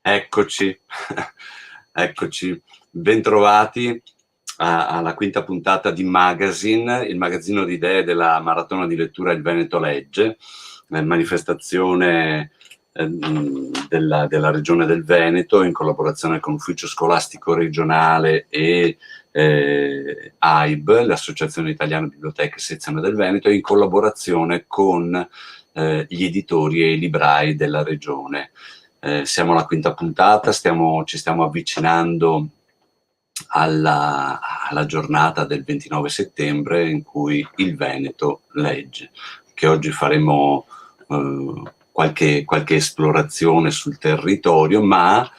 Eccoci, eccoci, bentrovati alla quinta puntata di Magazine, il magazzino di idee della Maratona di Lettura Il Veneto Legge, manifestazione della Regione del Veneto in collaborazione con l'Ufficio Scolastico Regionale e AIB, l'Associazione Italiana Biblioteche Sezione del Veneto, e in collaborazione con gli editori e i librai della Regione. Siamo alla quinta puntata, ci stiamo avvicinando alla giornata del 29 settembre in cui il Veneto legge, che oggi faremo qualche esplorazione sul territorio, ma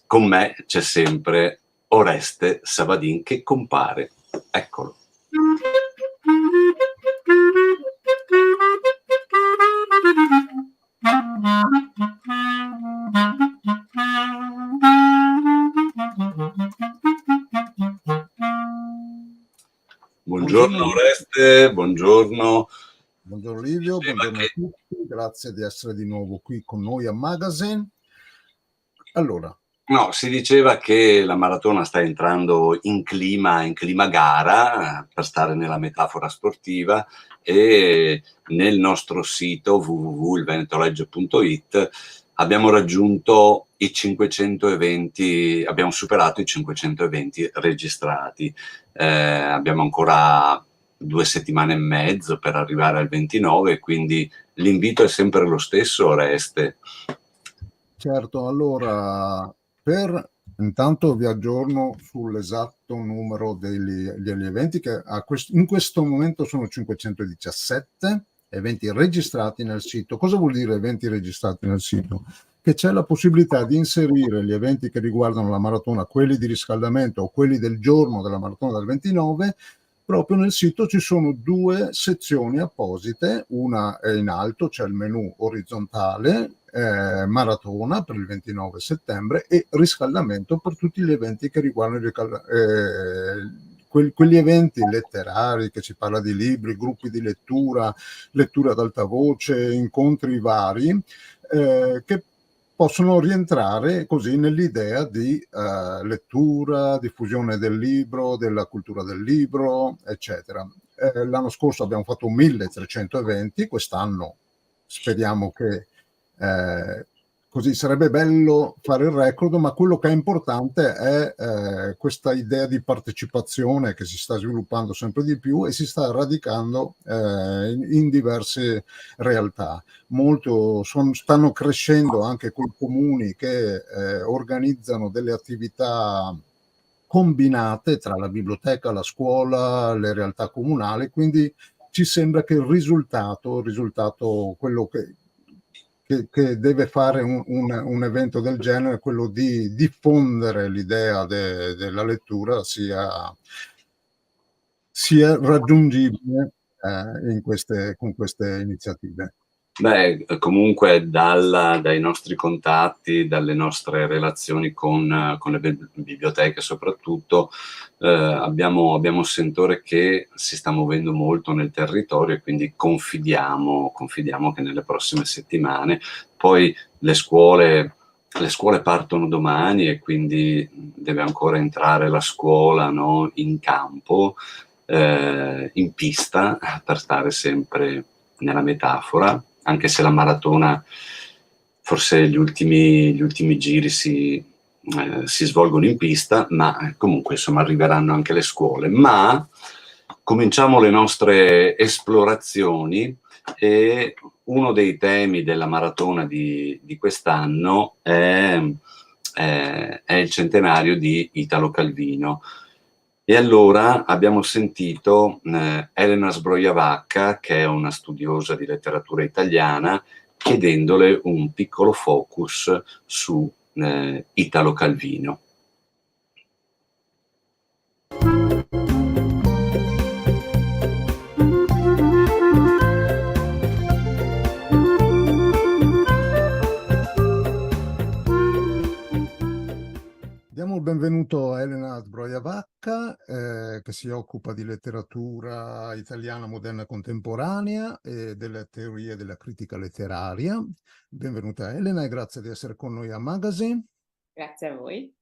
con me c'è sempre Oreste Savadin che compare. Eccolo. Buongiorno Oreste, buongiorno. Buongiorno Livio, buongiorno a tutti, grazie di essere di nuovo qui con noi a Magazine. Allora. No, si diceva che la maratona sta entrando in clima gara, per stare nella metafora sportiva, e nel nostro sito www.ilvenetolegge.it abbiamo raggiunto i 500 eventi, abbiamo superato i 500 eventi registrati. Abbiamo ancora 2 settimane e mezzo per arrivare al 29, quindi l'invito è sempre lo stesso, Oreste. Certo, allora intanto vi aggiorno sull'esatto numero degli eventi che in questo momento sono 517 eventi registrati nel sito. Cosa vuol dire eventi registrati nel sito? Che c'è la possibilità di inserire gli eventi che riguardano la maratona, quelli di riscaldamento o quelli del giorno della maratona del 29. Proprio nel sito ci sono 2 sezioni apposite, una è in alto, c'è il menu orizzontale, maratona per il 29 settembre e riscaldamento per tutti gli eventi che riguardano quegli eventi letterari che ci parla di libri, gruppi di lettura, lettura ad alta voce, incontri vari, che possono rientrare così nell'idea di lettura, diffusione del libro, della cultura del libro, eccetera. L'anno scorso abbiamo fatto 1300 eventi, quest'anno speriamo che così sarebbe bello fare il record, ma quello che è importante è questa idea di partecipazione che si sta sviluppando sempre di più e si sta radicando in diverse realtà. Stanno crescendo anche quei comuni che organizzano delle attività combinate tra la biblioteca, la scuola, le realtà comunali, quindi ci sembra che il risultato quello che deve fare un evento del genere, quello di diffondere l'idea della lettura sia raggiungibile con queste iniziative. Beh, comunque dai nostri contatti, dalle nostre relazioni con le biblioteche soprattutto, abbiamo un sentore che si sta muovendo molto nel territorio e quindi confidiamo che nelle prossime settimane, poi le scuole partono domani e quindi deve ancora entrare la scuola, no, in campo, in pista, per stare sempre nella metafora, anche se la maratona, forse gli ultimi giri si svolgono in pista, ma comunque insomma arriveranno anche le scuole. Ma cominciamo le nostre esplorazioni e uno dei temi della maratona di quest'anno è il centenario di Italo Calvino. E allora abbiamo sentito Elena Sbroiavacca, che è una studiosa di letteratura italiana, chiedendole un piccolo focus su Italo Calvino. Diamo il benvenuto a Elena Zbrojavacca, che si occupa di letteratura italiana moderna e contemporanea e delle teorie della critica letteraria. Benvenuta Elena e grazie di essere con noi a Magazine. Grazie a voi.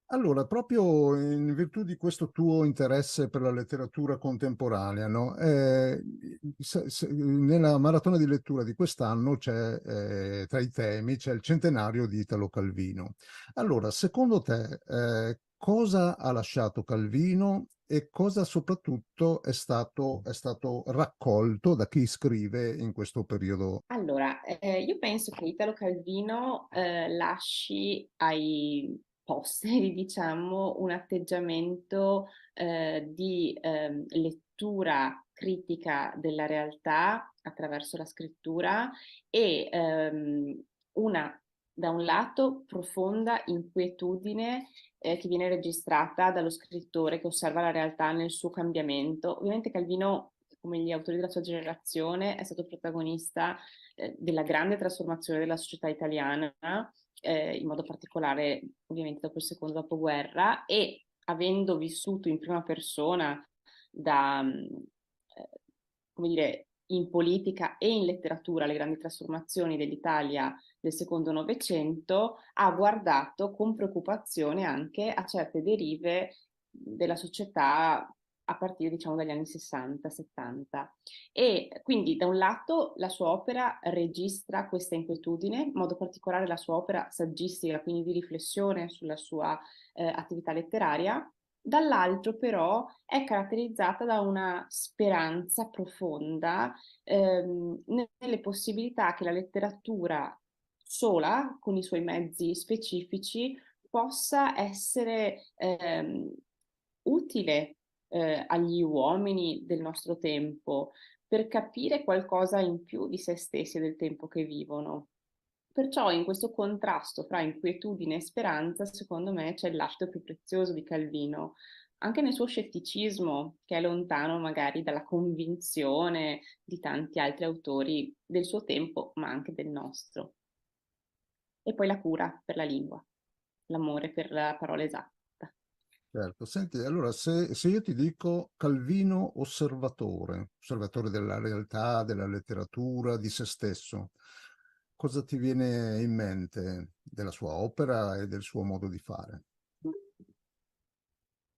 Allora, proprio in virtù di questo tuo interesse per la letteratura contemporanea, no? Nella maratona di lettura di quest'anno c'è, tra i temi, c'è il centenario di Italo Calvino. Allora, secondo te, cosa ha lasciato Calvino e cosa soprattutto è stato raccolto da chi scrive in questo periodo? Allora, io penso che Italo Calvino lasci ai posteri, diciamo, un atteggiamento di lettura critica della realtà attraverso la scrittura e una, da un lato, profonda inquietudine che viene registrata dallo scrittore che osserva la realtà nel suo cambiamento. Ovviamente Calvino, come gli autori della sua generazione, è stato protagonista della grande trasformazione della società italiana, in modo particolare ovviamente dopo il secondo dopoguerra, e avendo vissuto in prima persona da, come dire, in politica e in letteratura le grandi trasformazioni dell'Italia del secondo Novecento, ha guardato con preoccupazione anche a certe derive della società a partire, diciamo, dagli anni 60-70. E quindi, da un lato, la sua opera registra questa inquietudine, in modo particolare la sua opera saggistica, quindi di riflessione sulla sua attività letteraria. Dall'altro, però, è caratterizzata da una speranza profonda nelle possibilità che la letteratura sola, con i suoi mezzi specifici, possa essere utile agli uomini del nostro tempo per capire qualcosa in più di se stessi e del tempo che vivono. Perciò in questo contrasto fra inquietudine e speranza, secondo me, c'è il lascito più prezioso di Calvino, anche nel suo scetticismo, che è lontano magari dalla convinzione di tanti altri autori del suo tempo, ma anche del nostro. E poi la cura per la lingua, l'amore per la parola esatta. Certo, senti, allora se io ti dico Calvino osservatore della realtà, della letteratura, di se stesso, cosa ti viene in mente della sua opera e del suo modo di fare?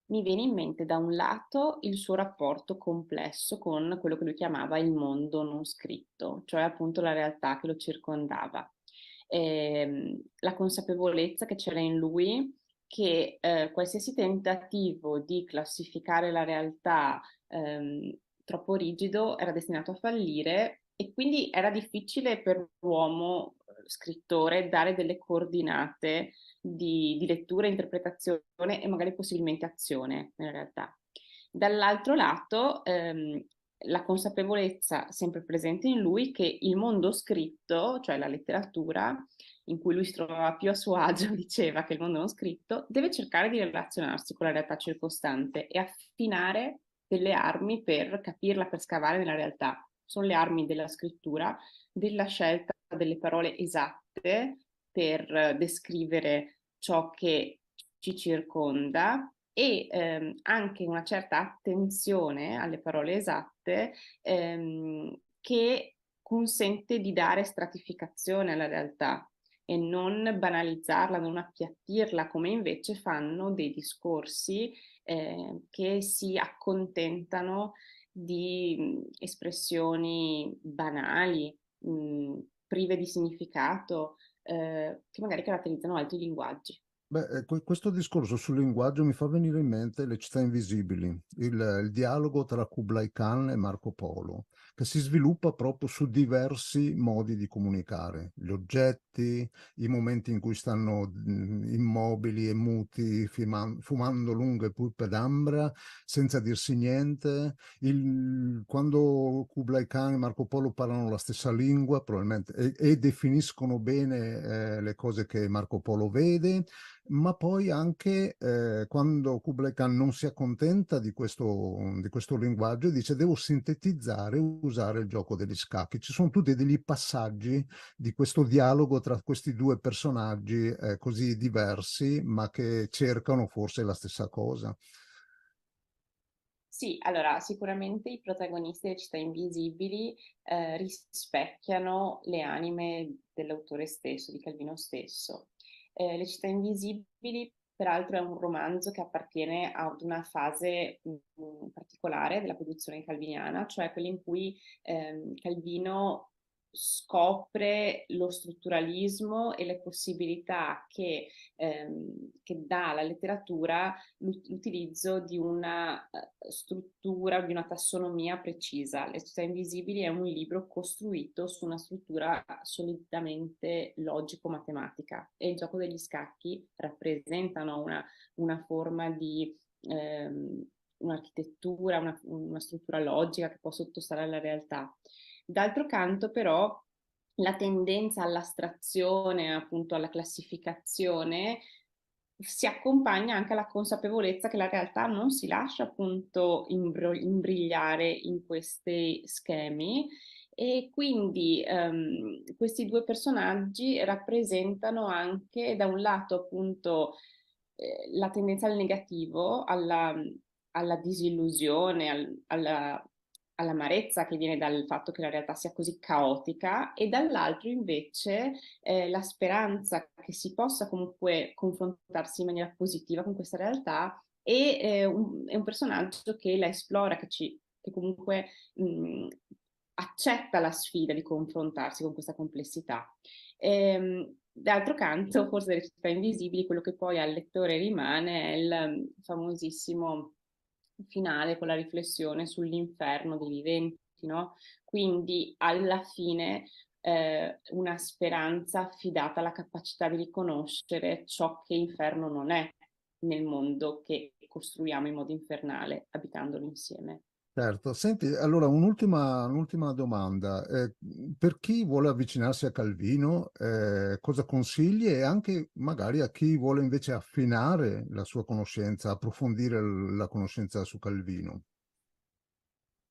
Mi viene in mente da un lato il suo rapporto complesso con quello che lui chiamava il mondo non scritto, cioè appunto la realtà che lo circondava. La consapevolezza che c'era in lui che qualsiasi tentativo di classificare la realtà troppo rigido era destinato a fallire e quindi era difficile per l'uomo scrittore dare delle coordinate di lettura, interpretazione e magari possibilmente azione nella realtà. Dall'altro lato, la consapevolezza sempre presente in lui che il mondo scritto, cioè la letteratura, in cui lui si trovava più a suo agio, diceva che il mondo non scritto, deve cercare di relazionarsi con la realtà circostante e affinare delle armi per capirla, per scavare nella realtà. Sono le armi della scrittura, della scelta delle parole esatte per descrivere ciò che ci circonda e anche una certa attenzione alle parole esatte che consente di dare stratificazione alla realtà e non banalizzarla, non appiattirla, come invece fanno dei discorsi che si accontentano di espressioni banali, prive di significato, che magari caratterizzano altri linguaggi. Beh, questo discorso sul linguaggio mi fa venire in mente Le città invisibili, il dialogo tra Kublai Khan e Marco Polo, che si sviluppa proprio su diversi modi di comunicare, gli oggetti, i momenti in cui stanno immobili e muti, fumando lunghe pipe d'ambra, senza dirsi niente, quando Kublai Khan e Marco Polo parlano la stessa lingua, probabilmente, e definiscono bene le cose che Marco Polo vede. ma poi anche quando Kublai Khan non si accontenta di questo linguaggio, dice devo sintetizzare e usare il gioco degli scacchi. Ci sono tutti degli passaggi di questo dialogo tra questi due personaggi così diversi, ma che cercano forse la stessa cosa. Sì, allora sicuramente i protagonisti delle Città Invisibili rispecchiano le anime dell'autore stesso, di Calvino stesso. Le Città Invisibili, peraltro, è un romanzo che appartiene ad una fase particolare della produzione calviniana, cioè quella in cui Calvino scopre lo strutturalismo e le possibilità che dà alla letteratura l'utilizzo di una struttura, di una tassonomia precisa. Le città invisibili è un libro costruito su una struttura solidamente logico-matematica e il gioco degli scacchi rappresentano una forma di un'architettura, una struttura logica che può sottostare alla realtà. D'altro canto, però, la tendenza all'astrazione, appunto alla classificazione, si accompagna anche alla consapevolezza che la realtà non si lascia appunto imbrigliare in questi schemi e quindi questi due personaggi rappresentano anche da un lato appunto la tendenza al negativo, alla disillusione, all'amarezza che viene dal fatto che la realtà sia così caotica e dall'altro invece la speranza che si possa comunque confrontarsi in maniera positiva con questa realtà e è un personaggio che la esplora, che comunque accetta la sfida di confrontarsi con questa complessità. D'altro canto, forse delle città invisibili, quello che poi al lettore rimane è il famosissimo finale con la riflessione sull'inferno dei viventi, no? Quindi alla fine una speranza affidata alla capacità di riconoscere ciò che inferno non è nel mondo che costruiamo in modo infernale, abitandolo insieme. Certo, senti, allora un'ultima domanda. Per chi vuole avvicinarsi a Calvino, cosa consigli e anche magari a chi vuole invece affinare la sua conoscenza, approfondire la conoscenza su Calvino?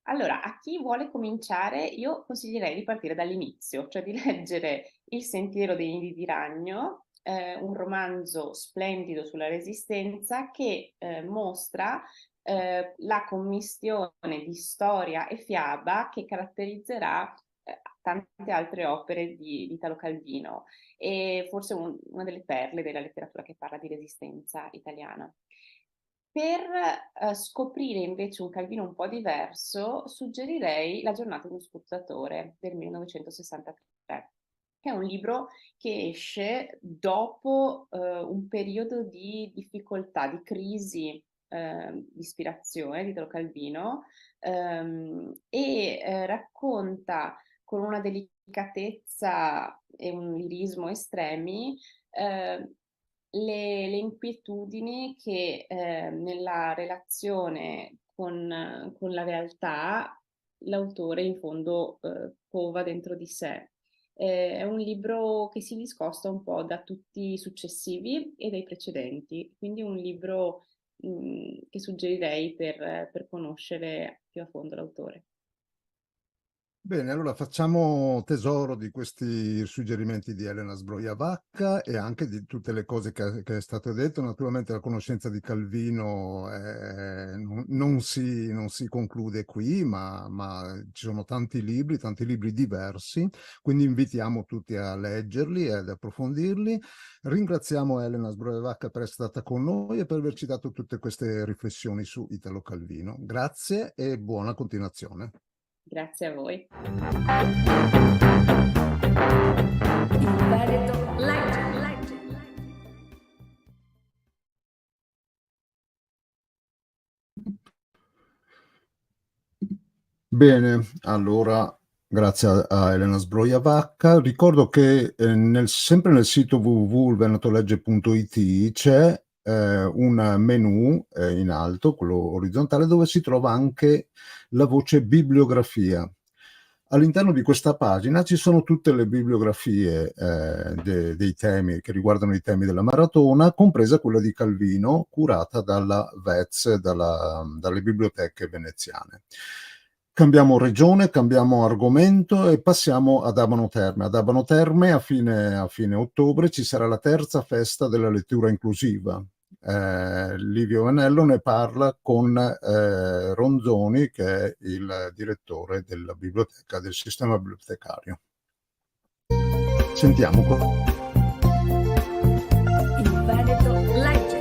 Allora, a chi vuole cominciare, io consiglierei di partire dall'inizio, cioè di leggere Il sentiero dei nidi di ragno, un romanzo splendido sulla Resistenza che mostra la commistione di storia e fiaba che caratterizzerà tante altre opere di Italo Calvino e forse una delle perle della letteratura che parla di resistenza italiana. Per scoprire invece un Calvino un po' diverso, suggerirei La giornata di uno scrutatore del 1963, che è un libro che esce dopo un periodo di difficoltà, di crisi di ispirazione di Italo Calvino e racconta con una delicatezza e un lirismo estremi eh, le inquietudini che nella relazione con la realtà l'autore in fondo cova dentro di sé. È un libro che si discosta un po' da tutti i successivi e dai precedenti, quindi un libro che suggerirei per conoscere più a fondo l'autore. Bene, allora facciamo tesoro di questi suggerimenti di Elena Sbroia-Vacca e anche di tutte le cose che è stato detto. Naturalmente la conoscenza di Calvino non si conclude qui, ma ci sono tanti libri diversi, quindi invitiamo tutti a leggerli e ad approfondirli. Ringraziamo Elena Sbroia-Vacca per essere stata con noi e per averci dato tutte queste riflessioni su Italo Calvino. Grazie e buona continuazione. Grazie a voi. Il Veneto legge. Bene, allora grazie a Elena Sbroia-Vacca. Ricordo che sempre nel sito www.venetolegge.it c'è un menu in alto, quello orizzontale, dove si trova anche la voce bibliografia. All'interno di questa pagina ci sono tutte le bibliografie dei temi che riguardano i temi della maratona, compresa quella di Calvino, curata dalla VEZ, dalle biblioteche veneziane. Cambiamo regione, cambiamo argomento e passiamo ad Abano Terme. Ad Abano Terme a fine ottobre ci sarà la terza festa della lettura inclusiva. Livio Vanello ne parla con Ronzoni, che è il direttore della biblioteca, del sistema bibliotecario. Sentiamo. Il Veneto legge.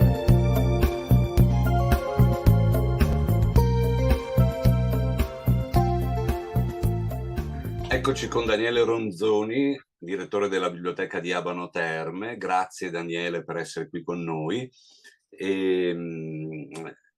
Eccoci con Daniele Ronzoni, direttore della biblioteca di Abano Terme. Grazie Daniele per essere qui con noi.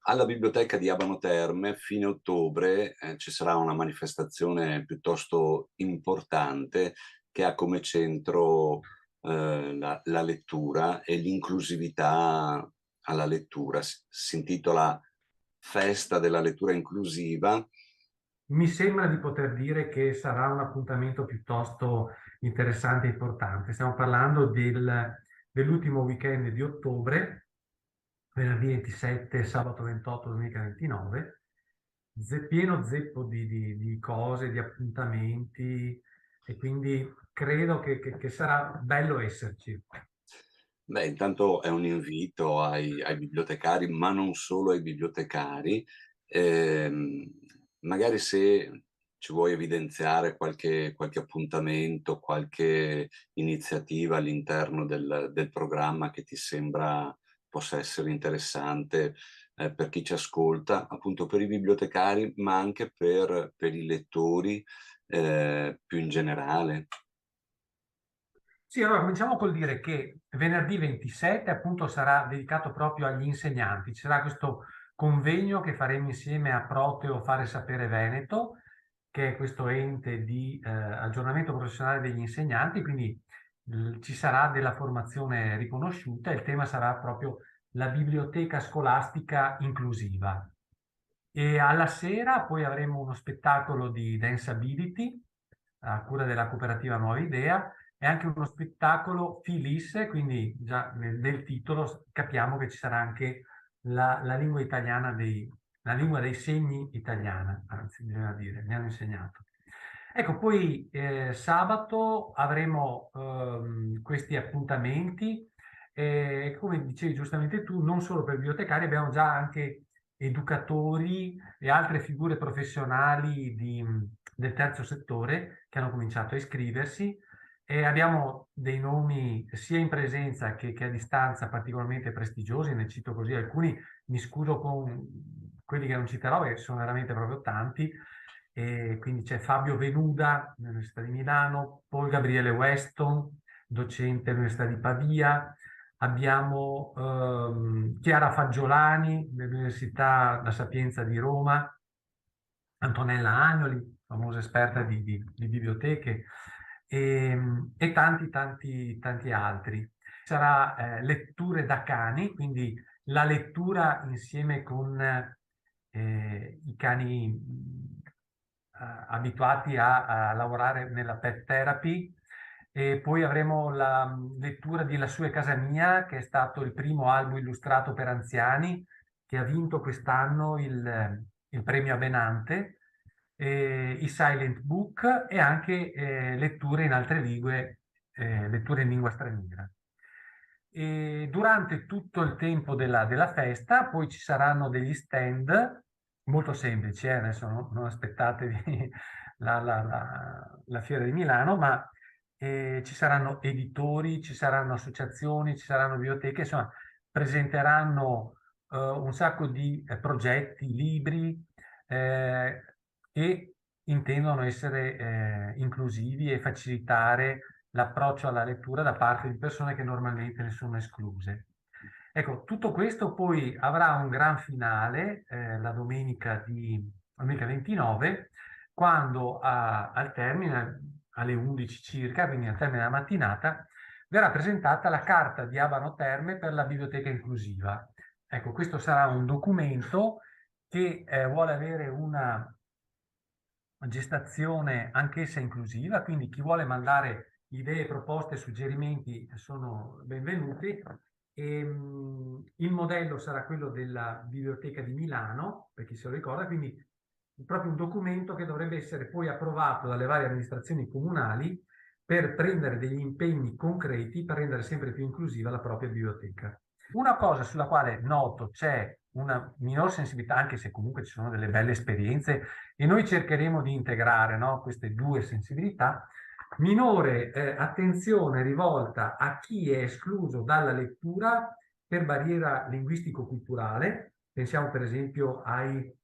Alla biblioteca di Abano Terme, fine ottobre, ci sarà una manifestazione piuttosto importante che ha come centro la lettura e l'inclusività alla lettura. Si intitola Festa della lettura inclusiva. Mi sembra di poter dire che sarà un appuntamento piuttosto interessante e importante. Stiamo parlando dell'ultimo weekend di ottobre, venerdì 27, sabato 28, domenica 29, pieno zeppo di cose, di appuntamenti, e quindi credo che sarà bello esserci. Beh, intanto è un invito ai bibliotecari, ma non solo ai bibliotecari. Magari se ci vuoi evidenziare qualche appuntamento, qualche iniziativa all'interno del programma che ti sembra possa essere interessante per chi ci ascolta, appunto per i bibliotecari, ma anche per i lettori più in generale. Sì, allora cominciamo col dire che venerdì 27 appunto sarà dedicato proprio agli insegnanti. Ci sarà questo convegno che faremo insieme a Proteo Fare Sapere Veneto, che è questo ente di aggiornamento professionale degli insegnanti, quindi ci sarà della formazione riconosciuta. Il tema sarà proprio la biblioteca scolastica inclusiva. E alla sera poi avremo uno spettacolo di Danceability a cura della cooperativa Nuova Idea, e anche uno spettacolo Filis, quindi già nel titolo capiamo che ci sarà anche la lingua italiana la lingua dei segni italiana, anzi bisogna dire, mi hanno insegnato. Ecco, poi sabato avremo questi appuntamenti, come dicevi giustamente tu, non solo per bibliotecari, abbiamo già anche educatori e altre figure professionali del terzo settore che hanno cominciato a iscriversi, e abbiamo dei nomi sia in presenza che a distanza particolarmente prestigiosi. Ne cito così alcuni, mi scuso con quelli che non citerò perché sono veramente proprio tanti. E quindi c'è Fabio Venuda dell'Università di Milano, Paul Gabriele Weston, docente all'Università di Pavia. Abbiamo Chiara Fagiolani dell'Università La Sapienza di Roma, Antonella Agnoli, famosa esperta di biblioteche, e tanti altri. Sarà letture da cani, quindi la lettura insieme con i cani abituati a lavorare nella pet therapy. E poi avremo la lettura di La sua è casa mia, che è stato il primo albo illustrato per anziani, che ha vinto quest'anno il premio Abenante, i silent book e anche letture in altre lingue, letture in lingua straniera. E durante tutto il tempo della festa poi ci saranno degli stand molto semplici, adesso non aspettate la Fiera di Milano, ma ci saranno editori, ci saranno associazioni, ci saranno biblioteche, insomma presenteranno un sacco di progetti, libri che intendono essere inclusivi e facilitare l'approccio alla lettura da parte di persone che normalmente ne sono escluse. Ecco, tutto questo poi avrà un gran finale la domenica 29, quando al termine, alle 11 circa, quindi al termine della mattinata, verrà presentata la carta di Abano Terme per la biblioteca inclusiva. Ecco, questo sarà un documento che vuole avere una gestazione anch'essa inclusiva, quindi chi vuole mandare idee, proposte, suggerimenti sono benvenuti. Il modello sarà quello della Biblioteca di Milano, per chi se lo ricorda, quindi proprio un documento che dovrebbe essere poi approvato dalle varie amministrazioni comunali per prendere degli impegni concreti per rendere sempre più inclusiva la propria biblioteca. Una cosa sulla quale noto c'è una minor sensibilità, anche se comunque ci sono delle belle esperienze, e noi cercheremo di integrare, no, queste due sensibilità, minore attenzione rivolta a chi è escluso dalla lettura per barriera linguistico-culturale. Pensiamo per esempio ai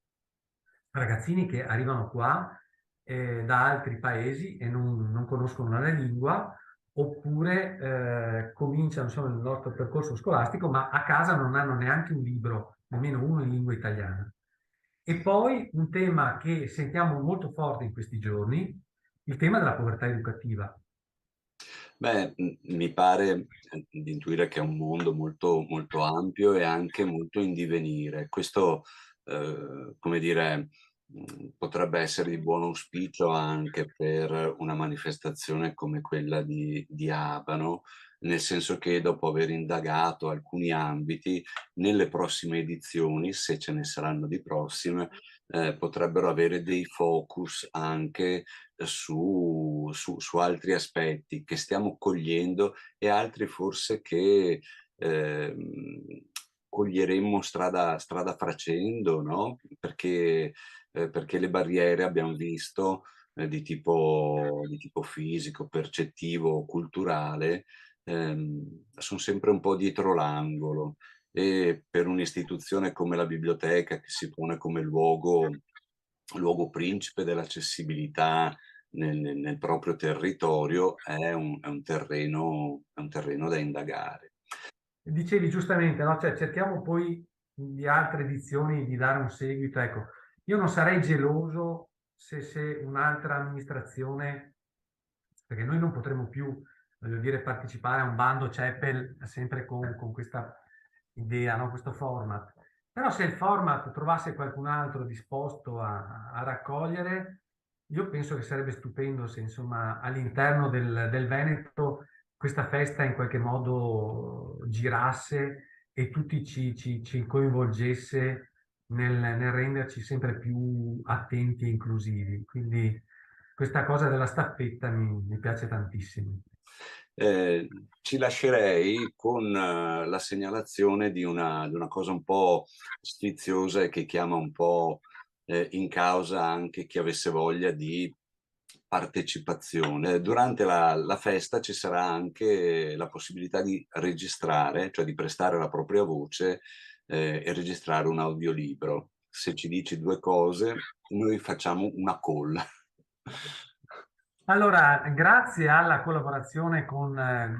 ragazzini che arrivano qua da altri paesi e non conoscono la lingua, oppure cominciano il nostro percorso scolastico, ma a casa non hanno neanche un libro, nemmeno uno in lingua italiana. E poi un tema che sentiamo molto forte in questi giorni, il tema della povertà educativa. Beh, mi pare di intuire che è un mondo molto, molto ampio e anche molto in divenire. Questo, come dire, potrebbe essere di buon auspicio anche per una manifestazione come quella di Abano, nel senso che dopo aver indagato alcuni ambiti, nelle prossime edizioni, se ce ne saranno di prossime, potrebbero avere dei focus anche su altri aspetti che stiamo cogliendo e altri forse che coglieremmo strada facendo, no? Perché le barriere, abbiamo visto, di tipo fisico, percettivo, culturale, sono sempre un po' dietro l'angolo, e per un'istituzione come la biblioteca, che si pone come luogo principe dell'accessibilità nel proprio territorio, è un terreno da indagare. Dicevi giustamente, no? Cioè, cerchiamo poi di altre edizioni di dare un seguito. Ecco, io non sarei geloso se un'altra amministrazione, perché noi non potremo più, voglio dire, partecipare a un bando CEPEL sempre con questa idea, no? Questo format. Però se il format trovasse qualcun altro disposto a raccogliere, io penso che sarebbe stupendo se, insomma, all'interno del Veneto questa festa in qualche modo girasse e tutti ci coinvolgesse nel renderci sempre più attenti e inclusivi. Quindi questa cosa della staffetta mi piace tantissimo. Ci lascerei con la segnalazione di una cosa un po' sfiziosa e che chiama un po' in causa anche chi avesse voglia di partecipazione. Durante la festa ci sarà anche la possibilità di registrare, cioè di prestare la propria voce e registrare un audiolibro. Se ci dici due cose, noi facciamo una call. Allora, grazie alla collaborazione con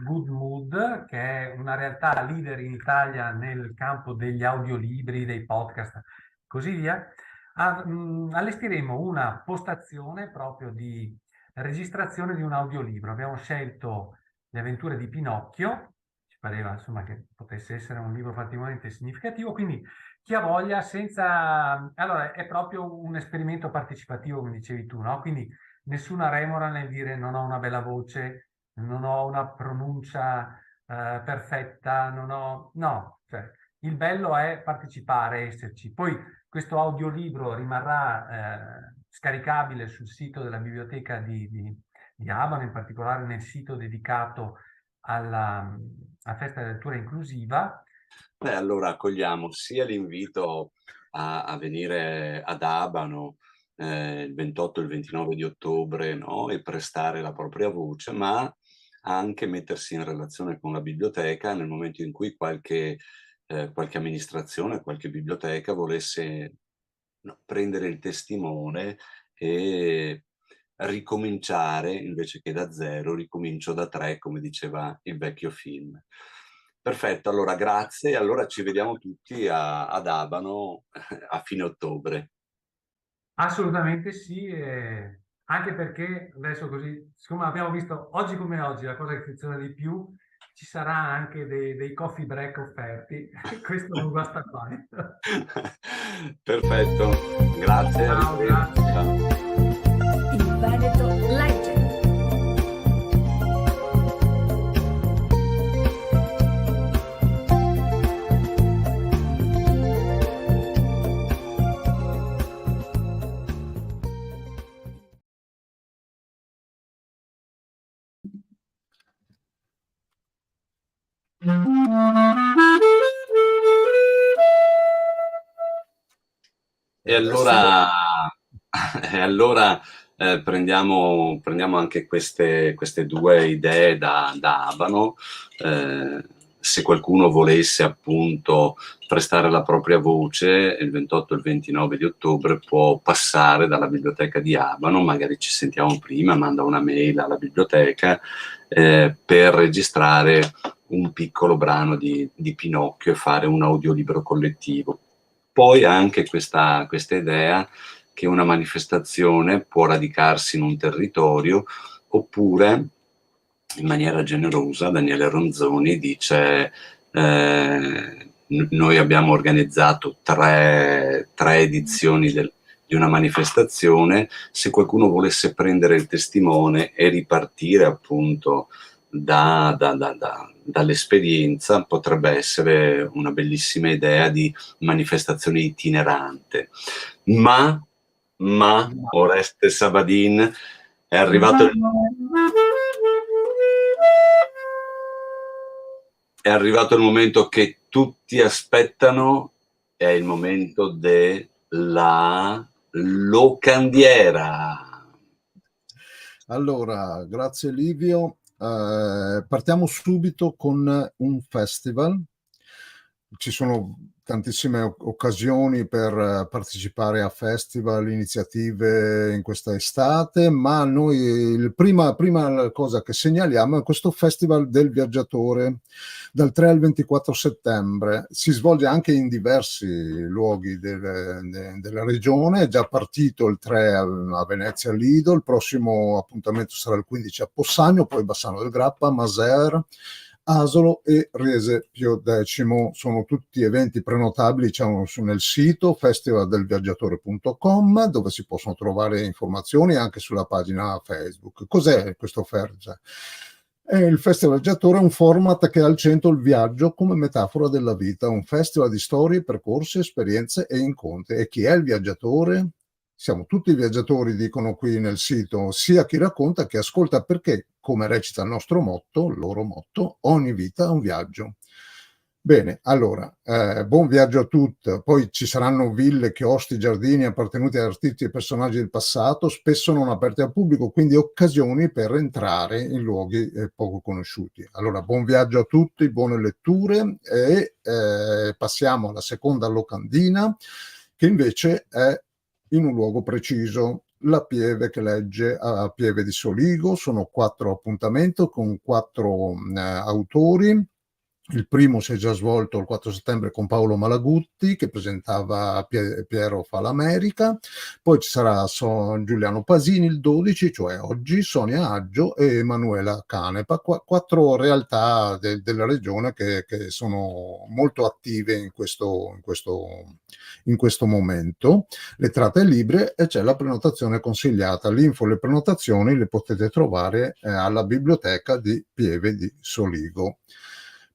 Good Mood, che è una realtà leader in Italia nel campo degli audiolibri, dei podcast, così via, allestiremo una postazione proprio di registrazione di un audiolibro. Abbiamo scelto Le avventure di Pinocchio, ci pareva insomma che potesse essere un libro particolarmente significativo, quindi chi ha voglia, senza... Allora, è proprio un esperimento partecipativo, come dicevi tu, no? Quindi nessuna remora nel dire non ho una bella voce, non ho una pronuncia perfetta, no, cioè il bello è partecipare, esserci. Poi questo audiolibro rimarrà scaricabile sul sito della biblioteca di Abano, in particolare nel sito dedicato alla festa della lettura inclusiva. Beh, allora accogliamo sia l'invito a venire ad Abano il 28 e il 29 di ottobre, no? E prestare la propria voce, ma anche mettersi in relazione con la biblioteca nel momento in cui qualche amministrazione, qualche biblioteca volesse prendere il testimone e ricominciare, invece che da zero, ricomincio da 3, come diceva il vecchio film. Perfetto, allora grazie, allora ci vediamo tutti ad Abano a fine ottobre. Assolutamente sì, anche perché adesso così, siccome abbiamo visto oggi come oggi la cosa che funziona di più, ci sarà anche dei coffee break offerti, questo non guasta mai. Perfetto, grazie. Ciao, grazie. Ciao. E adesso allora, e allora prendiamo anche queste due idee da Abano. Se qualcuno volesse appunto prestare la propria voce, il 28 e il 29 di ottobre può passare dalla biblioteca di Abano, magari ci sentiamo prima, manda una mail alla biblioteca per registrare un piccolo brano di Pinocchio e fare un audiolibro collettivo. Poi anche questa idea che una manifestazione può radicarsi in un territorio, oppure in maniera generosa Daniele Ronzoni dice noi abbiamo organizzato tre edizioni di una manifestazione, se qualcuno volesse prendere il testimone e ripartire appunto dall'esperienza, potrebbe essere una bellissima idea di manifestazione itinerante. Ma Oreste Sabadin, è arrivato il momento che tutti aspettano, è il momento della locandiera. Allora, grazie Livio. Partiamo subito con un festival. Ci sono tantissime occasioni per partecipare a festival, iniziative in questa estate, ma noi prima cosa che segnaliamo è questo Festival del Viaggiatore dal 3 al 24 settembre. Si svolge anche in diversi luoghi della regione, è già partito il 3 a Venezia Lido, il prossimo appuntamento sarà il 15 a Possagno, poi Bassano del Grappa, Maser, Asolo e Riese Pio X. Sono tutti eventi prenotabili, diciamo, nel sito festivaldelviaggiatore.com, dove si possono trovare informazioni anche sulla pagina Facebook. Cos'è questo Fergia? Il Festival Viaggiatore è un format che ha al centro il viaggio come metafora della vita, un festival di storie, percorsi, esperienze e incontri. E chi è il viaggiatore? Siamo tutti viaggiatori, dicono qui nel sito, sia chi racconta che ascolta, perché, come recita il nostro motto, il loro motto, ogni vita è un viaggio. Bene, allora, buon viaggio a tutti. Poi ci saranno ville, chioschi, giardini appartenuti ad artisti e personaggi del passato, spesso non aperti al pubblico, quindi occasioni per entrare in luoghi poco conosciuti. Allora, buon viaggio a tutti, buone letture e passiamo alla seconda locandina, che invece è in un luogo preciso, la Pieve che legge a Pieve di Soligo. Sono 4 appuntamenti con 4 autori. Il primo si è già svolto il 4 settembre con Paolo Malagutti, che presentava Piero fa l'America. Poi ci sarà Giuliano Pasini il 12, cioè oggi, Sonia Aggio e Emanuela Canepa, 4 realtà della regione che sono molto attive in questo momento. L'entrata è libera e c'è la prenotazione consigliata. L'info e le prenotazioni le potete trovare alla biblioteca di Pieve di Soligo.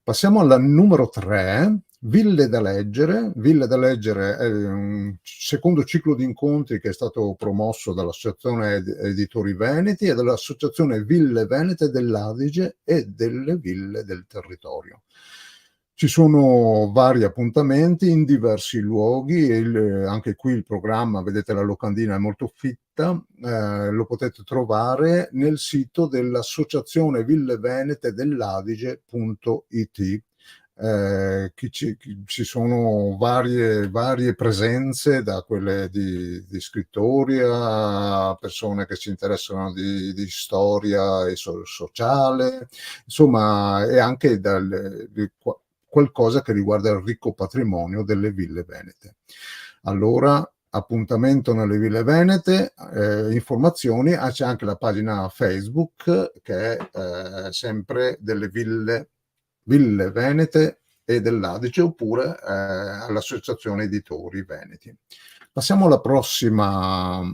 Passiamo alla numero 3, Ville da leggere. Ville da leggere è un secondo ciclo di incontri che è stato promosso dall'Associazione Editori Veneti e dall'Associazione Ville Venete dell'Adige e delle Ville del Territorio. Ci sono vari appuntamenti in diversi luoghi e anche qui il programma, vedete la locandina è molto fitta, lo potete trovare nel sito dell'Associazione Ville Venete dell'Adige.it. Ci sono varie presenze, da quelle di scrittori a persone che si interessano di storia e sociale, insomma, e anche qualcosa che riguarda il ricco patrimonio delle ville venete. Allora, appuntamento nelle ville venete, informazioni, c'è anche la pagina Facebook che è sempre delle ville venete e dell'Adige, oppure all'Associazione Editori Veneti. Passiamo alla prossima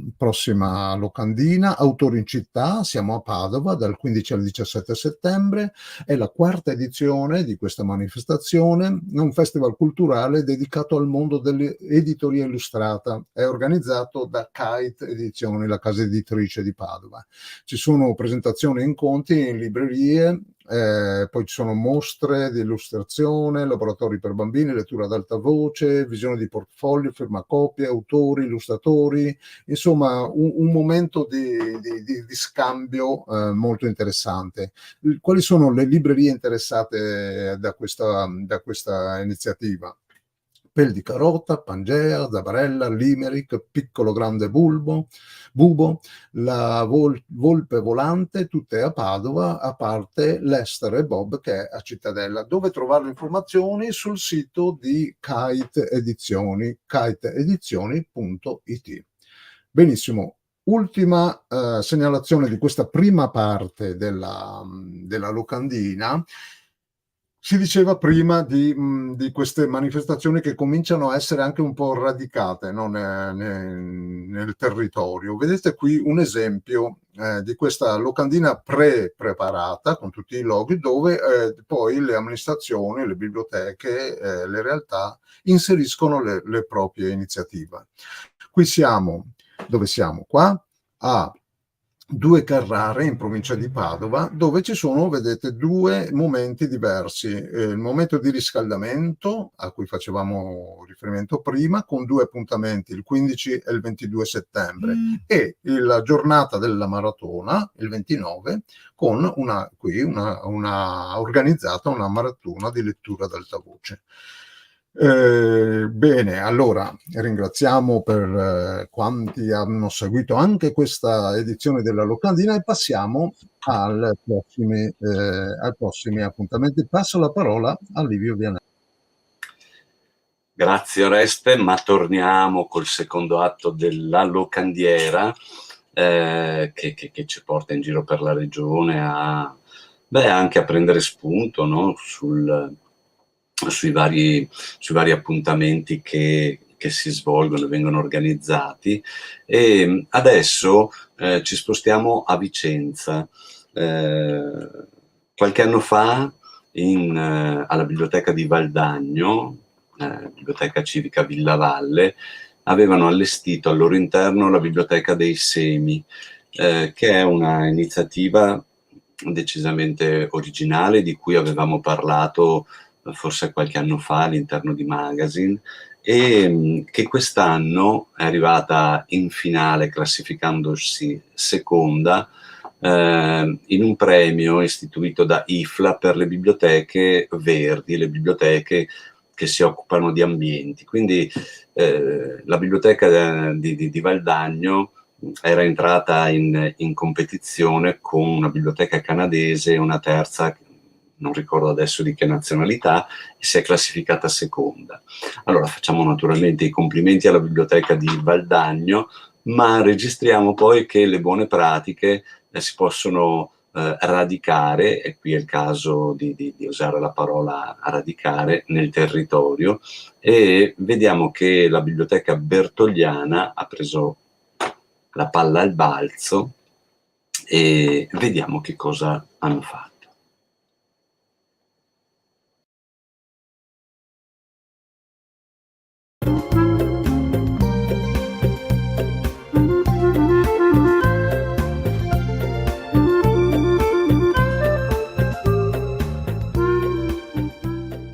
locandina, Autori in città. Siamo a Padova dal 15 al 17 settembre, è la 4ª edizione di questa manifestazione, è un festival culturale dedicato al mondo dell'editoria illustrata, è organizzato da Kite Edizioni, la casa editrice di Padova. Ci sono presentazioni e incontri in librerie, poi ci sono mostre di illustrazione, laboratori per bambini, lettura ad alta voce, visione di portfolio, firmacopie, autori, illustratori, insomma un momento di scambio molto interessante. Quali sono le librerie interessate da questa iniziativa? Pel di Carota, Pangea, Zabarella, Limerick, Piccolo Grande Bubo, la Volpe Volante, tutte a Padova, a parte Lester e Bob che è a Cittadella. Dove trovare le informazioni? Sul sito di Kite Edizioni, kiteedizioni.it. Benissimo. Ultima segnalazione di questa prima parte della locandina. Si diceva prima di queste manifestazioni che cominciano a essere anche un po' radicate, no, nel territorio. Vedete qui un esempio di questa locandina preparata con tutti i loghi dove poi le amministrazioni, le biblioteche, le realtà inseriscono le proprie iniziative. Qui siamo, dove siamo? Qua a Due Carrare in provincia di Padova, dove ci sono, vedete, due momenti diversi. Il momento di riscaldamento, a cui facevamo riferimento prima, con due appuntamenti, il 15 e il 22 settembre, e la giornata della maratona, il 29, con organizzata una maratona di lettura ad alta voce. Bene, allora ringraziamo per quanti hanno seguito anche questa edizione della locandina e passiamo ai prossimi appuntamenti. Passo la parola a Livio Vianelli. Grazie Oreste, ma torniamo col secondo atto della locandiera che ci porta in giro per la regione anche a prendere spunto, no? Sui vari appuntamenti che si svolgono e vengono organizzati. E adesso ci spostiamo a Vicenza. Qualche anno fa alla biblioteca di Valdagno, biblioteca civica Villa Valle, avevano allestito al loro interno la biblioteca dei semi, che è una iniziativa decisamente originale di cui avevamo parlato forse qualche anno fa all'interno di Magazine, e che quest'anno è arrivata in finale classificandosi seconda in un premio istituito da IFLA per le biblioteche verdi, le biblioteche che si occupano di ambienti. Quindi la biblioteca di Valdagno era entrata in competizione con una biblioteca canadese e una terza, non ricordo adesso di che nazionalità, e si è classificata seconda. Allora facciamo naturalmente i complimenti alla biblioteca di Valdagno, ma registriamo poi che le buone pratiche si possono radicare, e qui è il caso di usare la parola radicare, nel territorio, e vediamo che la biblioteca bertogliana ha preso la palla al balzo e vediamo che cosa hanno fatto.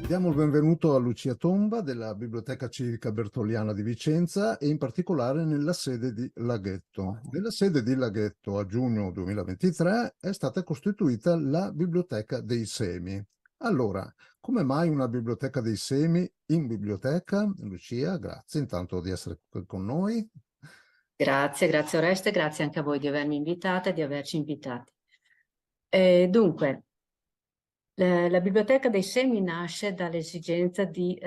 Diamo il benvenuto a Lucia Tomba della Biblioteca Civica Bertoliana di Vicenza e in particolare nella sede di Laghetto. Nella sede di Laghetto a giugno 2023 è stata costituita la Biblioteca dei Semi. Allora, come mai una Biblioteca dei Semi in biblioteca? Lucia, grazie intanto di essere qui con noi. Grazie Oreste, grazie anche a voi di avermi invitata e di averci invitati. Dunque, la Biblioteca dei Semi nasce dall'esigenza di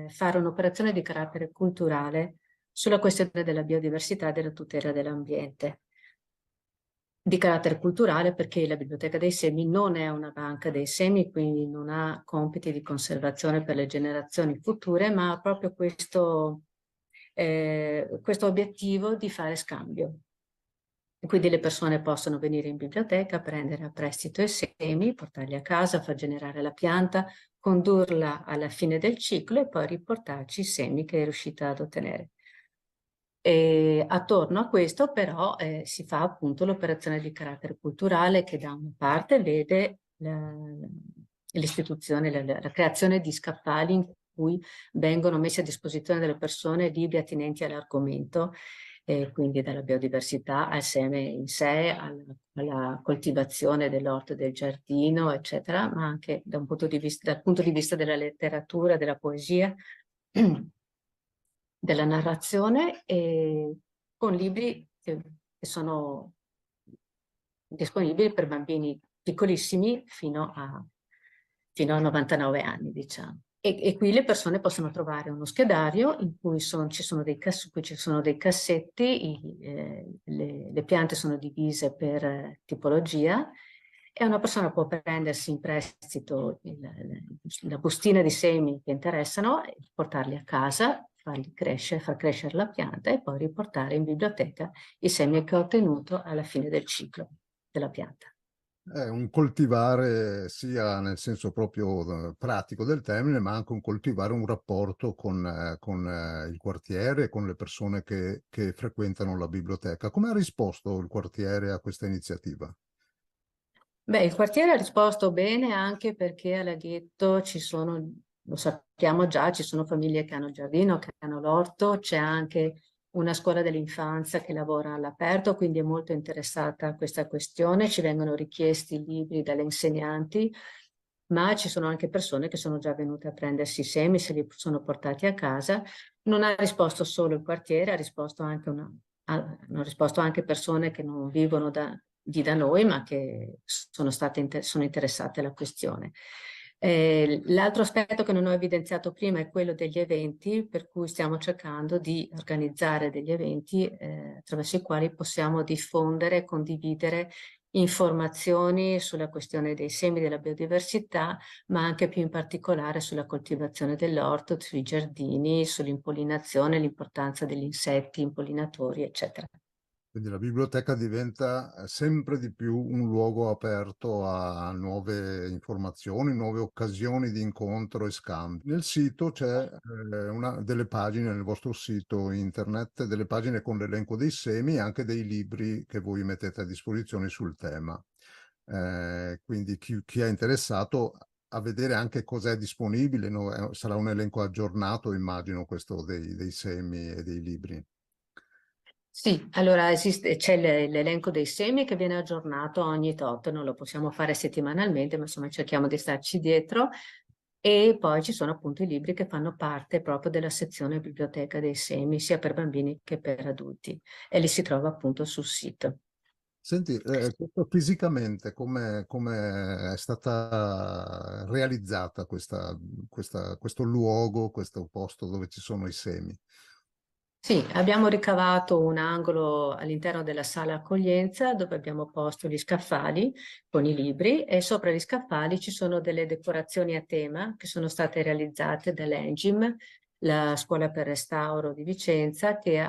fare un'operazione di carattere culturale sulla questione della biodiversità e della tutela dell'ambiente. Di carattere culturale perché la Biblioteca dei Semi non è una banca dei semi, quindi non ha compiti di conservazione per le generazioni future, ma ha proprio questo obiettivo di fare scambio. Quindi le persone possono venire in biblioteca, prendere a prestito i semi, portarli a casa, far generare la pianta, condurla alla fine del ciclo e poi riportarci i semi che è riuscita ad ottenere. E attorno a questo però si fa appunto l'operazione di carattere culturale che da una parte vede l'istituzione, la creazione di scaffali in cui vengono messi a disposizione delle persone libri attinenti all'argomento, quindi dalla biodiversità al seme in sé, alla coltivazione dell'orto e del giardino, eccetera, ma anche dal punto di vista della letteratura, della poesia, della narrazione, e con libri che sono disponibili per bambini piccolissimi fino a 99 anni, diciamo. E qui le persone possono trovare uno schedario in cui ci sono dei cassetti, le piante sono divise per tipologia, e una persona può prendersi in prestito la bustina di semi che interessano, portarli a casa, far crescere la pianta e poi riportare in biblioteca i semi che ha ottenuto alla fine del ciclo della pianta. È un coltivare sia nel senso proprio pratico del termine, ma anche un coltivare un rapporto con il quartiere e con le persone che frequentano la biblioteca. Come ha risposto il quartiere a questa iniziativa? Beh, il quartiere ha risposto bene, anche perché a Laghetto lo sappiamo già, ci sono famiglie che hanno il giardino, che hanno l'orto, c'è anche una scuola dell'infanzia che lavora all'aperto, quindi è molto interessata a questa questione. Ci vengono richiesti libri dalle insegnanti, ma ci sono anche persone che sono già venute a prendersi i semi, se li sono portati a casa. Non ha risposto solo il quartiere, hanno risposto anche persone che non vivono da noi, ma che sono interessate alla questione. L'altro aspetto che non ho evidenziato prima è quello degli eventi, per cui stiamo cercando di organizzare degli eventi attraverso i quali possiamo diffondere e condividere informazioni sulla questione dei semi, della biodiversità, ma anche più in particolare sulla coltivazione dell'orto, sui giardini, sull'impollinazione, l'importanza degli insetti impollinatori, eccetera. Quindi la biblioteca diventa sempre di più un luogo aperto a nuove informazioni, nuove occasioni di incontro e scambio. Nel sito c'è delle pagine, nel vostro sito internet, delle pagine con l'elenco dei semi e anche dei libri che voi mettete a disposizione sul tema. Quindi chi è interessato a vedere anche cos'è disponibile, sarà un elenco aggiornato, immagino, questo dei semi e dei libri. Sì, allora c'è l'elenco dei semi che viene aggiornato ogni tot, non lo possiamo fare settimanalmente, ma insomma cerchiamo di starci dietro, e poi ci sono appunto i libri che fanno parte proprio della sezione biblioteca dei semi, sia per bambini che per adulti, e li si trova appunto sul sito. Senti, fisicamente come è stata realizzata questo luogo, questo posto dove ci sono i semi? Sì, abbiamo ricavato un angolo all'interno della sala accoglienza dove abbiamo posto gli scaffali con i libri, e sopra gli scaffali ci sono delle decorazioni a tema che sono state realizzate dall'Engim, la scuola per restauro di Vicenza, che